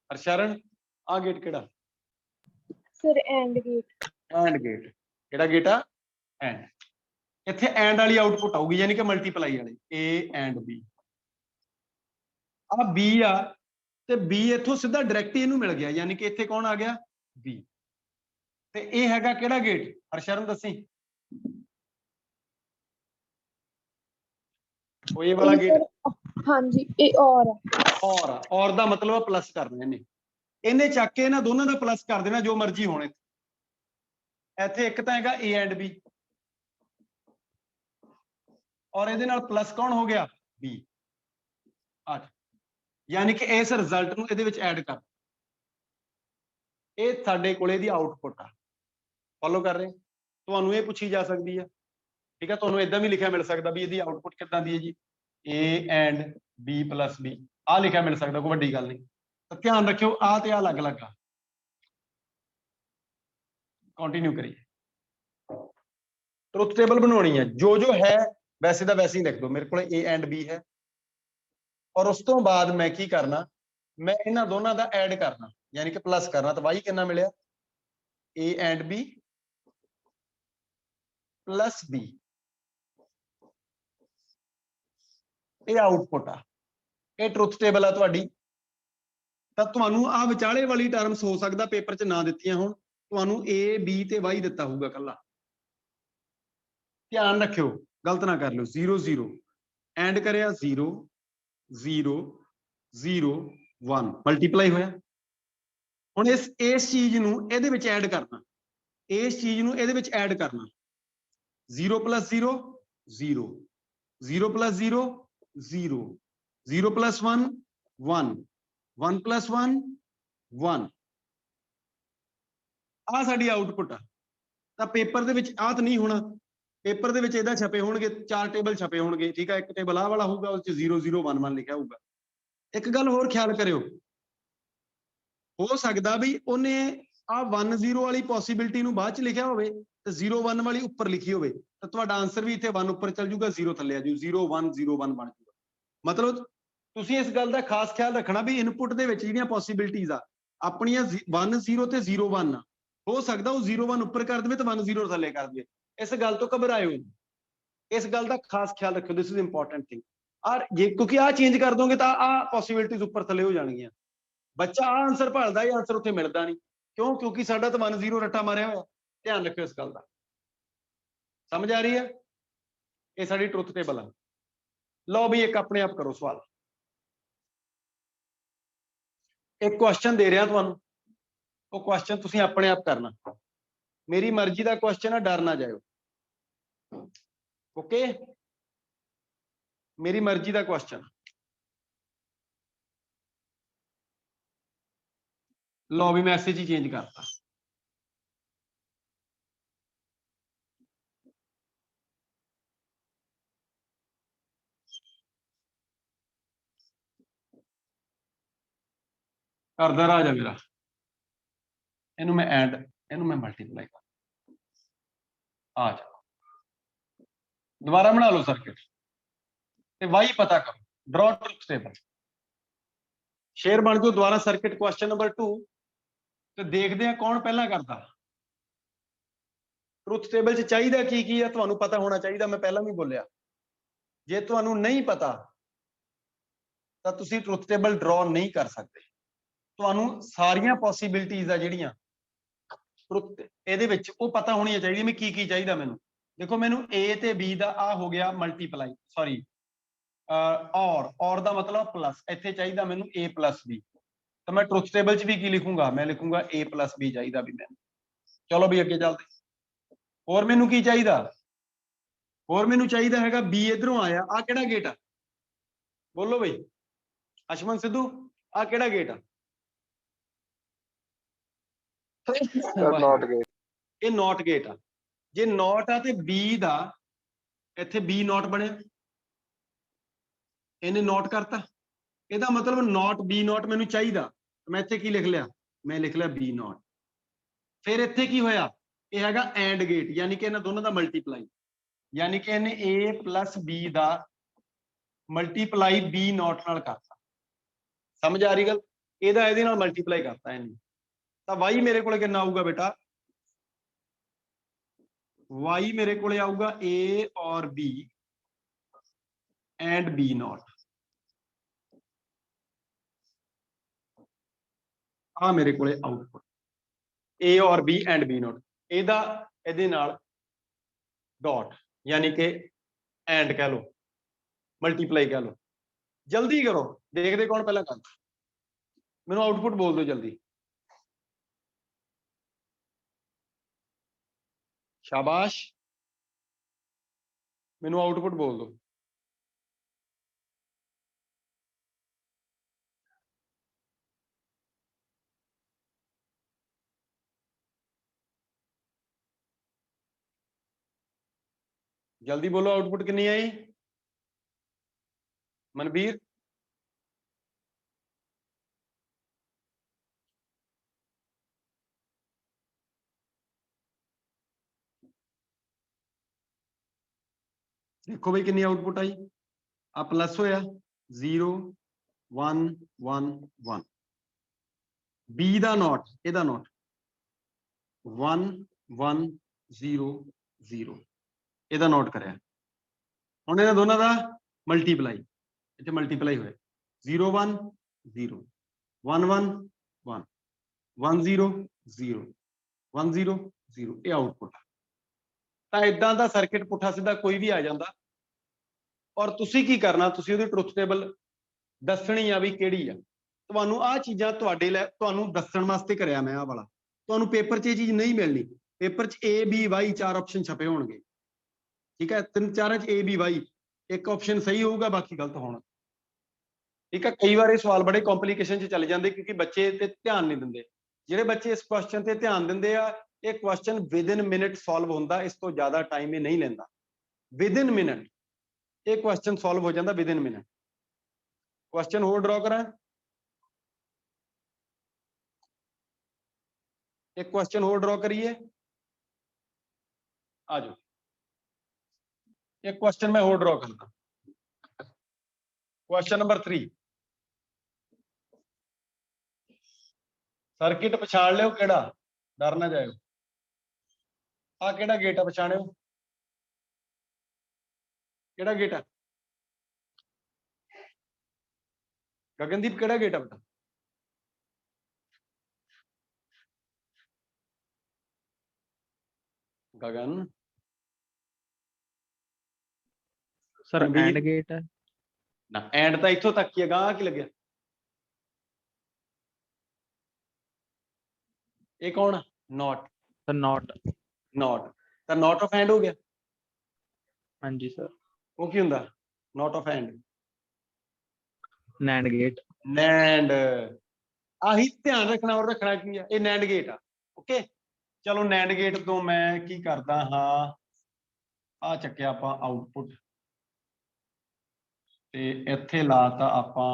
हरशरण आ गेट किहड़ा? Sir and gate. And gate किहड़ा गेट आ? एंड। इत्थे एंड वाली आउटपुट आऊगी यानी कि मल्टीप्लाई वाली ए एंड बी। आ बी आ ते बी इथों सीधा डायरेक्ट इनू मिल गया यानी कि इत्थे कौन आ गया? बी। ते ए हैगा किहड़ा गेट हरशरण दसी? ये वाला गेट हाँ जी ए और दा मतलब प्लस करना इन्हें चक के इन्हां दोनों का प्लस कर देना जो मर्जी होने। इत्थे एक तां हैगा ए एंड बी और इहदे नाल प्लस कौन हो गया? बी। 8 यानी कि इस रिजल्ट नूं इहदे विच ऐड कर, ये साडे कोले दी आउटपुट आ। फॉलो कर रहे? तुहानूं ये पूछी जा सकती है, ठीक है? तुहानूं इदां भी लिखिया मिल सकदा भी इहदी आउटपुट किदां दी है जी, A and B plus B आ लिखिया मिल सकदा, कोई वड्डी गल नहीं। तो ध्यान रखियो आ ते आ अलग अलग आ। कंटिन्यू करिए, ट्रुथ टेबल बनानी है, जो है वैसे दा वैसे ही लिख दो। मेरे को ए एंड बी है और उस तो बाद मैं की करना, मैं इन्हां दोनों का ऐड करना यानी कि प्लस करना। तो वाई कितना मिलिया? A and B plus B, ये आउटपुट आ, ये ट्रुथ टेबल आ तुहाडी। ਤਾਂ ਤੁਹਾਨੂੰ ਆ ਵਿਚਾਲੇ ਵਾਲੀ ਟਰਮਸ ਹੋ ਸਕਦਾ ਪੇਪਰ 'ਚ ਨਾ ਦਿੱਤੀਆਂ ਹੋਣ, ਤੁਹਾਨੂੰ A B ਤੇ Y ਦਿੱਤਾ ਹੋਊਗਾ ਕੱਲਾ। ਧਿਆਨ ਰੱਖਿਓ ਗਲਤ ਨਾ ਕਰ ਲਿਓ। 0 0 ਐਂਡ ਕਰਿਆ 0 0 0 1 ਮਲਟੀਪਲਾਈ ਹੋਇਆ। ਹੁਣ ਇਸ ਚੀਜ਼ ਨੂੰ ਇਹਦੇ ਵਿੱਚ ਐਡ ਕਰਨਾ, ਇਸ ਚੀਜ਼ ਨੂੰ ਇਹਦੇ ਵਿੱਚ ਐਡ ਕਰਨਾ। 0 + 0 0 0 + 0 0 0 + 1 1 1 + 1 1 ਆ ਸਾਡੀ ਆਊਟਪੁੱਟ ਆ। ਤਾਂ ਪੇਪਰ ਦੇ ਵਿੱਚ ਆਹ ਤਾਂ ਨਹੀਂ ਹੋਣਾ, ਪੇਪਰ ਦੇ ਵਿੱਚ ਇਹਦਾ ਛਪੇ ਹੋਣਗੇ 4 ਟੇਬਲ ਛਪੇ ਹੋਣਗੇ, ਠੀਕ ਆ? ਇੱਕ ਟੇਬਲ ਆਹ ਵਾਲਾ ਹੋਊਗਾ, ਉਸ 'ਚ 0 0 1 1 ਲਿਖਿਆ ਹੋਊਗਾ। ਇੱਕ ਗੱਲ ਹੋਰ ਖਿਆਲ ਕਰਿਓ, ਹੋ ਸਕਦਾ ਵੀ ਉਹਨੇ ਆ 1 0 ਵਾਲੀ ਪੋਸੀਬਿਲਿਟੀ ਨੂੰ ਬਾਅਦ 'ਚ ਲਿਖਿਆ ਹੋਵੇ ਤੇ 0 1 ਵਾਲੀ ਉੱਪਰ ਲਿਖੀ ਹੋਵੇ, ਤਾਂ ਤੁਹਾਡਾ ਆਨਸਰ ਵੀ ਇੱਥੇ 1 ਉੱਪਰ ਚੱਲ ਜੂਗਾ, 0 ਥੱਲੇ ਆ ਜੂ, 0 1 0 1 ਬਣ ਜੂਗਾ। ਮਤਲਬ ਤੁਸੀਂ ਇਸ ਗੱਲ ਦਾ ਖਾਸ ਖਿਆਲ ਰੱਖਣਾ ਵੀ ਇਨਪੁਟ ਦੇ ਵਿੱਚ ਜਿਹੜੀਆਂ ਪੋਸੀਬਿਲਿਟੀਜ਼ ਆ ਆਪਣੀਆਂ 1 0 ਤੇ 0 1 ਆ। ਹੋ ਸਕਦਾ ਉਹ 0 1 ਉੱਪਰ ਕਰ ਦੇਵੇ ਤੇ 1 0 ਥੱਲੇ ਕਰ ਦੇਵੇ। ਇਸ ਗੱਲ ਤੋਂ ਘਬਰਾਇਓ ਨਹੀਂ, ਇਸ ਗੱਲ ਦਾ ਖਾਸ ਖਿਆਲ ਰੱਖਿਓ। This is important thing. ਔਰ ਜੇ ਕਿਉਂਕਿ ਆ ਚੇਂਜ ਕਰ ਦੋਗੇ ਤਾਂ ਆ ਪੋਸੀਬਿਲਿਟੀਜ਼ ਉੱਪਰ ਥੱਲੇ ਹੋ ਜਾਣਗੀਆਂ। ਬੱਚਾ ਆ ਆਨਸਰ ਭਾਲਦਾ, ਇਹ ਆਨਸਰ ਉੱਥੇ ਮਿਲਦਾ ਨਹੀਂ। ਕਿਉਂ? ਕਿਉਂਕਿ ਸਾਡਾ ਤਾਂ 1 0 ਰੱਟਾ ਮਾਰਿਆ ਹੋਇਆ। ਧਿਆਨ ਰੱਖਿਓ ਇਸ ਗੱਲ ਦਾ। ਸਮਝ ਆ ਰਹੀ ਹੈ? ਇਹ ਸਾਡੀ ਟਰੁੱਥ ਟੇਬਲ ਆ। ਲਓ ਵੀ ਇੱਕ ਆਪਣੇ ਆਪ ਕਰੋ ਸਵਾਲ। ਇੱਕ ਕੁਐਸਚਨ ਦੇ ਰਿਹਾ ਤੁਹਾਨੂੰ, ਉਹ ਕੁਐਸਚਨ ਤੁਸੀਂ ਆਪਣੇ ਆਪ ਕਰਨਾ। ਮੇਰੀ ਮਰਜ਼ੀ ਦਾ ਕੁਐਸਚਨ ਆ, ਡਰ ਨਾ ਜਾਇਓ। ਓਕੇ, ਮੇਰੀ ਮਰਜ਼ੀ ਦਾ ਕੁਐਸਚਨ। ਲਓ ਵੀ ਮੈਸੇਜ ਹੀ ਚੇਂਜ ਕਰਤਾ। ਕਰਦਾ ਰਾਜ ਆ ਮੇਰਾ, ਇਹਨੂੰ ਮੈਂ ਐਂਡ, ਇਹਨੂੰ ਮੈਂ ਮਲਟੀਪਲਾਈ ਕਰ। ਆ ਜਾ ਦੁਬਾਰਾ ਬਣਾ ਲਓ ਸਰਕਿਟ ਤੇ ਵਾਈ ਪਤਾ ਕਰੋ। ਡਰਾ ਟਰੁਥ ਟੇਬਲ, ਸ਼ੇਅਰ ਬਣ ਜਾਓ ਦੁਬਾਰਾ ਸਰਕਿਟ ਕੁਐਸਚਨ ਨੰਬਰ 2 ਤੇ ਦੇਖਦੇ ਆ ਕੌਣ ਪਹਿਲਾਂ ਕਰਦਾ। ਟਰੁਥ ਟੇਬਲ 'ਚ ਚਾਹੀਦਾ ਕੀ ਕੀ ਆ ਤੁਹਾਨੂੰ ਪਤਾ ਹੋਣਾ ਚਾਹੀਦਾ। ਮੈਂ ਪਹਿਲਾਂ ਵੀ ਬੋਲਿਆ, ਜੇ ਤੁਹਾਨੂੰ ਨਹੀਂ ਪਤਾ ਤਾਂ ਤੁਸੀਂ ਟਰੁਥ ਟੇਬਲ ਡਰਾ ਨਹੀਂ ਕਰ ਸਕਦੇ। ਤੁਹਾਨੂੰ ਸਾਰੀਆਂ ਪੋਸੀਬਿਲਿਟੀਜ਼ ਆ ਜਿਹੜੀਆਂ ਟਰੁਥ ਇਹਦੇ ਵਿੱਚ ਉਹ ਪਤਾ ਹੋਣੀਆਂ ਚਾਹੀਦੀਆਂ ਵੀ ਕੀ ਕੀ ਚਾਹੀਦਾ ਮੈਨੂੰ। देखो मैनू A ते B दा आ हो गया मल्टीप्लाई, सॉरी और दा मतलब प्लस, इत्थे चाहिदा मैनू A प्लस B, तो मैं ट्रुथ टेबल च भी की लिखूंगा, मैं लिखूंगा A प्लस B चाहिदा भी मैनू। चलो भी अगे चलते, और मैनू की चाहिदा, और मैनू चाहिदा हैगा B इधरों आया, आ केड़ा गेट आ, बोलो बई अशमन सिद्धू, आ केड़ा गेट आ? नॉट गए। ये नॉट गेट आ, जे नॉट आ ते B दा इत्थे B नॉट बने, इन्हें नॉट करता, ਇਹਦਾ मतलब नॉट B नॉट मैनू चाहिदा, मैं इत्थे की लिख लिया, मैं लिख लिया B नॉट। फिर इत्थे की होया, ये हैगा एंड गेट, यानी कि इन्हां दोनों दा मल्टीप्लाई, यानी कि इन्हें A प्लस B दा मल्टीप्लाई B नॉट नाल करता। समझ आ रही गल? ਇਹਦਾ ਇਹਦੇ ਨਾਲ मल्टीप्लाई करता इन्हें, तो y मेरे को कितना आऊगा बेटा, y मेरे को आऊगा A और B एंड B नॉट, आ मेरे को आउटपुट A और B एंड B नॉट, ਇਹਦਾ ਇਹਦੇ ਨਾਲ डॉट यानी कि एंड कह लो, मल्टीप्लाई कह लो। जल्दी करो, देखते कौन पहला कर, मैनू आउटपुट बोल दो जल्दी, शाबाश, मैनू आउटपुट बोल दो। जल्दी बोलो आउटपुट कितनी आई मनबीर? देखो भाई कितनी आउटपुट आई, आ प्लस होया 0 1 1 1, बी दा नॉट, एदा नॉट 1 1 0 0, एदा नॉट करया, हुण इन्हां दोनों दा मल्टीप्लाई, इत्थे मल्टीप्लाई होया 0 1 0 1 1 1 1 0 0 1 0 0, ये आउटपुट। ਤਾਂ ਇਦਾਂ ਦਾ ਸਰਕਟ ਪੁੱਠਾ ਸਿੱਧਾ ਕੋਈ ਵੀ ਆ ਜਾਂਦਾ, ਔਰ ਤੁਸੀਂ ਕੀ ਕਰਨਾ, ਤੁਸੀਂ ਉਹਦੀ ਟਰੁਥ ਟੇਬਲ ਦੱਸਣੀ ਆ ਵੀ ਕਿਹੜੀ ਆ। ਤੁਹਾਨੂੰ ਆਹ ਚੀਜ਼ਾਂ ਤੁਹਾਡੇ ਲਈ ਤੁਹਾਨੂੰ ਦੱਸਣ ਵਾਸਤੇ ਕਰਿਆ ਮੈਂ ਆਹ ਵਾਲਾ, ਤੁਹਾਨੂੰ ਪੇਪਰ 'ਚ ਇਹ ਚੀਜ਼ ਨਹੀਂ ਮਿਲਣੀ, ਪੇਪਰ 'ਚ A B Y 4 ਆਪਸ਼ਨ ਛਪੇ ਹੋਣਗੇ, ਠੀਕ ਹੈ, ਤਿੰਨ ਚਾਰਾਂ 'ਚ A B Y, ਇੱਕ ਆਪਸ਼ਨ ਸਹੀ ਹੋਊਗਾ ਬਾਕੀ ਗਲਤ ਹੋਣਾ, ਠੀਕ ਹੈ। ਕਈ ਵਾਰ ਇਹ ਸਵਾਲ ਬੜੇ ਕੰਪਲਿਕੇਸ਼ਨ 'ਚ ਚਲੇ ਜਾਂਦੇ ਕਿਉਂਕਿ ਬੱਚੇ ਤੇ ਧਿਆਨ ਨਹੀਂ ਦਿੰਦੇ, ਜਿਹੜੇ ਬੱਚੇ ਇਸ ਕੁਐਸਚਨ ਤੇ ਧਿਆਨ ਦਿੰਦੇ ਆ, ਇਹ ਕੁਐਸਚਨ ਵਿਦਿਨ ਮਿੰਟ ਸੋਲਵ ਹੁੰਦਾ, ਇਸ ਤੋਂ ਜ਼ਿਆਦਾ ਟਾਈਮ ਇਹ ਨਹੀਂ ਲੈਂਦਾ, ਵਿਦਿਨ ਮਿੰਟ ਇਹ ਕੁਐਸਚਨ ਸੋਲਵ ਹੋ ਜਾਂਦਾ, ਵਿਦਿਨ ਮਿੰਟ। क्वेश्चन और ड्रॉ करा, एक क्वेश्चन और ड्रॉ करिए, आ जाओ, एक क्वेश्चन मैं और ड्रॉ करता, क्वेश्चन नंबर 3, सर्किट पछाण लियो केड़ा, डर ना जाओ, आ केड़ा गेट है पछाणियो, केड़ा गेट है गगनदीप, केड़ा गेट है बेटा? गगन सर एंड गेट है ना, एंड तो इथों तक ही है, गां की लगे, ये कौन है? नॉट, सर नॉट, नॉट तो नॉट ऑफ एंड हो गया, हाँ जी सर, वो की हुंदा not of and, NAND gate, NAND, आही ध्यान रखना, और रखना की है, ये नैंड गेट आ, ओके। चलो नैंड गेट तो मैं की करदा हाँ, आ चक्या आपां आउटपुट ते इत्थे लाता आपां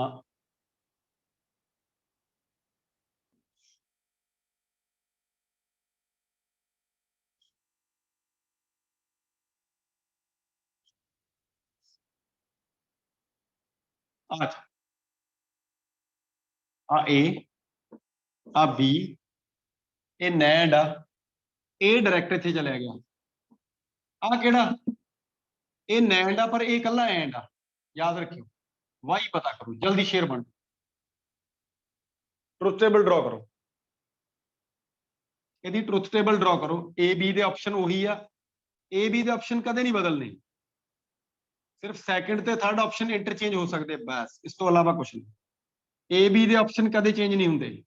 आ ए, आ बी, ये नैंड आ, ए डायरैक्ट इत्थे चलिया गया, आ केड़ा, ये नैंड आ पर ये कल्ला एंड आ, याद रखियो, वाई पता करो जल्दी, शेयर बन, ट्रुथ टेबल ड्रॉ करो, यदि ट्रुथ टेबल ड्रॉ करो, ए बी दे ऑप्शन वही आ, ए बी ਦੇ ਆਪਸ਼ਨ ਕਦੇ ਨਹੀਂ ਬਦਲਨੇ, ਸਿਰਫ ਸੈਕੰਡ ਤੇ ਥਰਡ ਆਪਸ਼ਨ ਇੰਟਰਚੇਂਜ ਹੋ ਸਕਦੇ ਬਸ, ਇਸ ਤੋਂ ਇਲਾਵਾ ਕੁਝ ਨਹੀਂ। ए बी ਦੇ ਆਪਸ਼ਨ ਕਦੇ ਚੇਂਜ ਨਹੀਂ ਹੁੰਦੇ।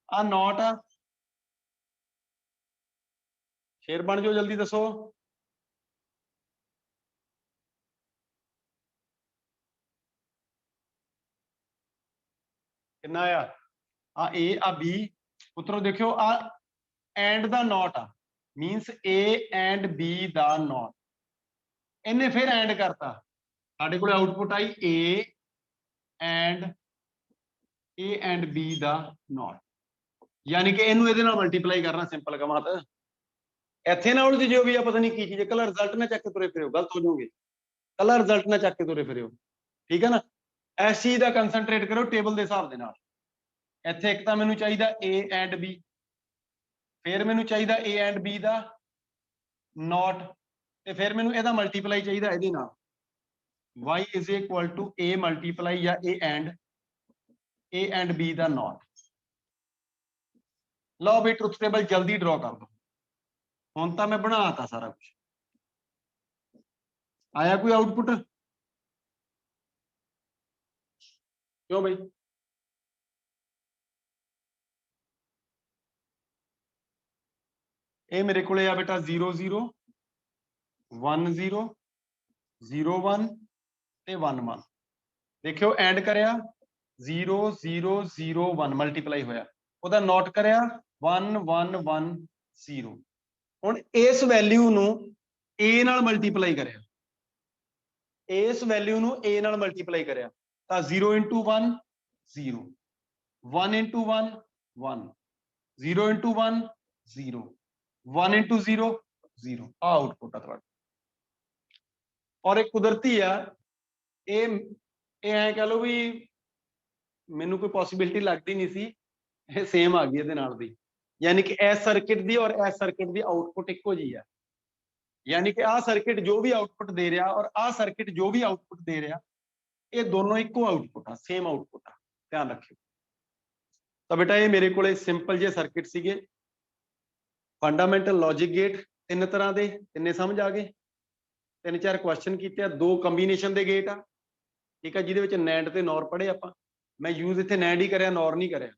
ਆ ਨੋਟ ਆ, ਸ਼ੇਰ ਬਣ ਜਾਓ ਜਲਦੀ ਦੱਸੋ। ਕਿੰਨਾ ਆ A ਆ B, ਪੁੱਤਰੋ ਦੇਖਿਓ ਆ ਐਂਡ ਦਾ ਨੋਟ ਆ, ਮੀਨਸ A ਐਂਡ B ਦਾ ਨੋਟ। ਇਹਨੇ ਫਿਰ ਐਂਡ ਕਰਤਾ, ਸਾਡੇ ਕੋਲ output I A and B ਦਾ ਨੋਟ, ਯਾਨੀ ਕਿ ਇਹਨੂੰ ਇਹਦੇ ਨਾਲ ਮਲਟੀਪਲਾਈ ਕਰਨਾ, ਸਿੰਪਲ ਕਮਾਂ ਤਾਂ ਇੱਥੇ ਨਾ ਉਲਝ ਜਿਓ ਵੀ ਆ ਪਤਾ ਨਹੀਂ ਕੀ ਚੀਜ਼ ਹੈ, ਕੱਲਾ ਰਿਜ਼ਲਟ ਨਾ ਚੱਕ ਕੇ ਤੁਰੇ ਫਿਰਿਓ, ਗਲਤ ਹੋ ਜਾਓਗੇ। ਕੱਲਾ ਰਿਜ਼ਲਟ ਨਾ ਚੱਕ ਕੇ ਤੁਰੇ ਫਿਰਿਓ, ਠੀਕ ਹੈ ਨਾ। ਇਸ ਚੀਜ਼ ਦਾ ਕੰਸਨਟਰੇਟ ਕਰੋ ਟੇਬਲ ਦੇ ਹਿਸਾਬ ਦੇ ਨਾਲ। ਇੱਥੇ ਇੱਕ ਤਾਂ ਮੈਨੂੰ ਚਾਹੀਦਾ A ਐਂਡ B, ਫਿਰ ਮੈਨੂੰ ਚਾਹੀਦਾ A ਐਂਡ B ਦਾ ਨੋਟ, ਤੇ ਫਿਰ ਮੈਨੂੰ ਇਹਦਾ ਮਲਟੀਪਲਾਈ ਚਾਹੀਦਾ ਇਹਦੇ ਨਾਲ, y is equal to A multiply ਜਾਂ A ਐਂਡ B ਦਾ ਨੋਟ। ਲਓ ਵੀ ਟਰੁਥ ਟੇਬਲ ਜਲਦੀ ਡਰਾ ਕਰ ਦੋ। ਹੁਣ ਤਾਂ ਮੈਂ ਬਣਾਤਾ ਸਾਰਾ ਕੁਝ, ਆਇਆ ਕੋਈ ਆਊਟਪੁੱਟ? ਕਿਉਂ ਬਈ? ਇਹ ਮੇਰੇ ਕੋਲੇ ਆ ਬੇਟਾ 0 0 1 0 0 1 ਤੇ 1 1। ਦੇਖਿਓ ਐਂਡ ਕਰਿਆ 0 0 0 1 ਮਲਟੀਪਲਾਈ ਹੋਇਆ, ਉਹਦਾ ਨੋਟ ਕਰਿਆ 1 1 1 0। ਹੁਣ ਇਸ ਵੈਲਿਊ ਨੂੰ A ਨਾਲ ਮਲਟੀਪਲਾਈ ਕਰਿਆ, ਇਸ ਵੈਲਿਊ ਨੂੰ A ਨਾਲ ਮਲਟੀਪਲਾਈ ਕਰਿਆ ਤਾਂ 0 into 1 0, 1 into 1 1, 0 into 1 0, 1 into 0 0। ਆ ਆਊਟਪੁੱਟ ਆ ਤੁਹਾਡਾ। ਔਰ ਇਹ ਕੁਦਰਤੀ ਆ, ਇਹ ਐ ਕਹ ਲਓ ਵੀ ਮੈਨੂੰ ਕੋਈ ਪੋਸਿਬਿਲਿਟੀ ਲੱਗਦੀ ਨਹੀਂ ਸੀ, ਇਹ ਸੇਮ ਆ ਗਈ ਇਹਦੇ ਨਾਲ ਦੀ, ਯਾਨੀ ਕਿ ਇਸ ਸਰਕਟ ਦੀ ਔਰ ਇਸ ਸਰਕਟ ਦੀ ਆਊਟਪੁੱਟ ਇੱਕੋ ਜੀ ਹੈ। ਯਾਨੀ ਕਿ ਆਹ ਸਰਕਟ ਜੋ ਵੀ ਆਊਟਪੁੱਟ ਦੇ ਰਿਹਾ ਔਰ ਆਹ ਸਰਕਟ ਜੋ ਵੀ ਆਊਟਪੁੱਟ ਦੇ ਰਿਹਾ, ਇਹ ਦੋਨੋਂ ਇੱਕੋ ਆਊਟਪੁੱਟ ਆ, ਸੇਮ ਆਊਟਪੁੱਟ ਆ, ਧਿਆਨ ਰੱਖਿਓ। ਤਾਂ ਬੇਟਾ ਇਹ ਮੇਰੇ ਕੋਲੇ ਸਿੰਪਲ ਜਿਹੇ ਸਰਕਟ ਸੀਗੇ, ਫੰਡਾਮੈਂਟਲ ਲੌਜਿਕ ਗੇਟ ਤਿੰਨ ਤਰ੍ਹਾਂ ਦੇ, ਤਿੰਨੇ ਸਮਝ ਆ ਗਏ। ਤਿੰਨ ਚਾਰ ਕੁਐਸਚਨ ਕੀਤੇ ਆ, ਦੋ ਕੰਬੀਨੇਸ਼ਨ ਦੇ ਗੇਟ ਆ, ਠੀਕ ਆ, ਜਿਹਦੇ ਵਿੱਚ ਨੈਂਡ ਤੇ ਨੌਰ ਪੜ੍ਹੇ ਆਪਾਂ। ਮੈਂ ਯੂਜ਼ ਇੱਥੇ ਨੈਂਡ ਹੀ ਕਰਿਆ, ਨੌਰ ਨਹੀਂ ਕਰਿਆ,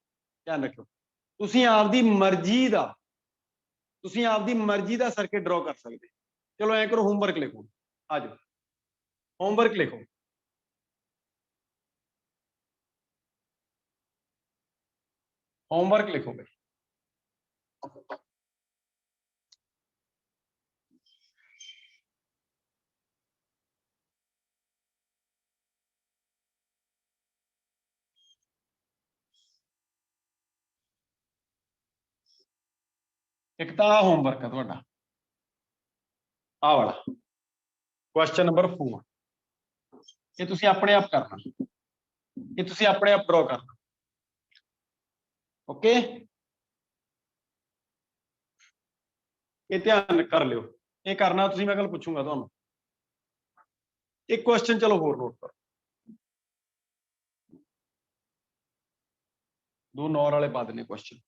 ਧਿਆਨ ਰੱਖਿਓ। ਤੁਸੀਂ ਆਪਦੀ ਮਰਜ਼ੀ ਦਾ ਸਰਕਟ ਡਰਾ ਕਰ ਸਕਦੇ। ਚਲੋ ਐ ਕਰੋ, ਹੋਮਵਰਕ ਲਿਖੋ, ਆ ਜਾਓ ਹੋਮਵਰਕ ਲਿਖੋ। ਹੋਮਵਰਕ ਲਿਖੋ ਬਈ। ਇੱਕ ਤਾਂ ਆ ਹੋਮਵਰਕ ਆ ਤੁਹਾਡਾ, ਆਹ ਵਾਲਾ ਕੁਐਸਚਨ ਨੰਬਰ 4। ਇਹ ਤੁਸੀਂ ਆਪਣੇ ਆਪ ਕਰਨਾ, ਇਹ ਤੁਸੀਂ ਆਪਣੇ ਆਪ ਡਰਾ ਕਰਨਾ, ਓਕੇ। ਇਹ ਧਿਆਨ ਕਰ ਲਿਓ, ਇਹ ਕਰਨਾ ਤੁਸੀਂ, ਮੈਂ ਕੱਲ ਪੁੱਛੂੰਗਾ ਤੁਹਾਨੂੰ। ਇੱਕ ਕੁਐਸਚਨ ਚਲੋ ਹੋਰ ਨੋਟ ਕਰੋ, ਦੋ ਨੌਰ ਵਾਲੇ ਪਾ ਦਿੰਦੇ ਕੁਐਸਚਨ।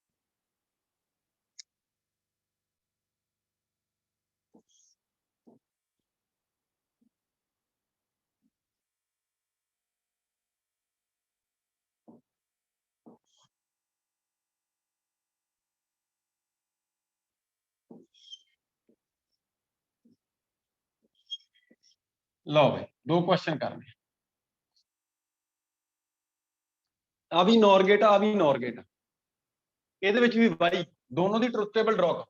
ਲਓ ਬਈ, ਦੋ ਕੁਐਸਚਨ ਕਰਨੇ। ਆ ਵੀ ਨੌਰ ਗੇਟ, ਆ ਵੀ ਨੌਰ ਗੇਟ, ਇਹਦੇ ਵਿੱਚ ਵੀ ਬਾਈ ਦੋਨੋਂ ਦੀ ਟਰੁਥ ਟੇਬਲ ਡਰਾ ਕਰੋ।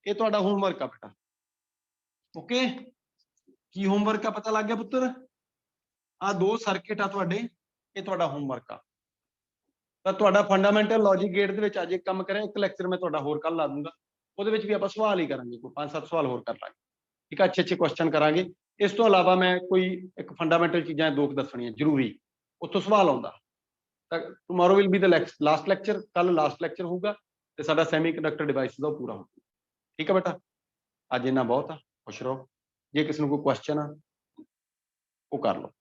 ਇਹ ਤੁਹਾਡਾ ਹੋਮਵਰਕ ਆ ਬੇਟਾ, ਓਕੇ। ਕੀ ਹੋਮਵਰਕ ਆ, ਪਤਾ ਲੱਗ ਗਿਆ ਪੁੱਤਰ? ਆ ਦੋ ਸਰਕਟ ਆ ਤੁਹਾਡੇ, ਇਹ ਤੁਹਾਡਾ ਹੋਮਵਰਕ ਆ। ਤਾਂ ਤੁਹਾਡਾ ਫੰਡਾਮੈਂਟਲ ਲੌਜਿਕ ਗੇਟ ਦੇ ਵਿੱਚ ਅੱਜ ਇੱਕ ਕੰਮ ਕਰਿਆ, ਇੱਕ ਲੈਕਚਰ ਮੈਂ ਤੁਹਾਡਾ ਹੋਰ ਕੱਲ ਲਾ ਦੂੰਗਾ, ਉਹਦੇ ਵਿੱਚ ਵੀ ਆਪਾਂ ਸਵਾਲ ਹੀ ਕਰਾਂਗੇ, ਕੋਈ 5-7 ਸਵਾਲ ਹੋਰ ਕਰ ਲਾਂਗੇ, ਠੀਕ ਆ, ਅੱਛੇ ਕੁਐਸਚਨ ਕਰਾਂਗੇ। ਇਸ ਤੋਂ ਇਲਾਵਾ ਮੈਂ ਕੋਈ ਇੱਕ ਫੰਡਾਮੈਂਟਲ ਚੀਜ਼ਾਂ ਦੋ ਦੱਸਣੀਆਂ ਜ਼ਰੂਰੀ, ਉੱਥੋਂ ਸਵਾਲ ਆਉਂਦਾ। ਤਾਂ tomorrow will be the last lecture, ਕੱਲ ਲਾਸਟ ਲੈਕਚਰ ਹੋਊਗਾ ਤੇ ਸਾਡਾ ਸੈਮੀ ਕੰਡਕਟਰ ਡਿਵਾਈਸ ਦਾ ਪੂਰਾ ਹੋਊਗਾ, ਠੀਕ ਆ ਬੇਟਾ। ਅੱਜ ਇੰਨਾ ਬਹੁਤ ਆ, ਖੁਸ਼ ਰਹੋ। ਜੇ ਕਿਸੇ ਨੂੰ ਕੋਈ ਕੁਐਸਚਨ ਆ ਉਹ ਕਰ ਲਓ।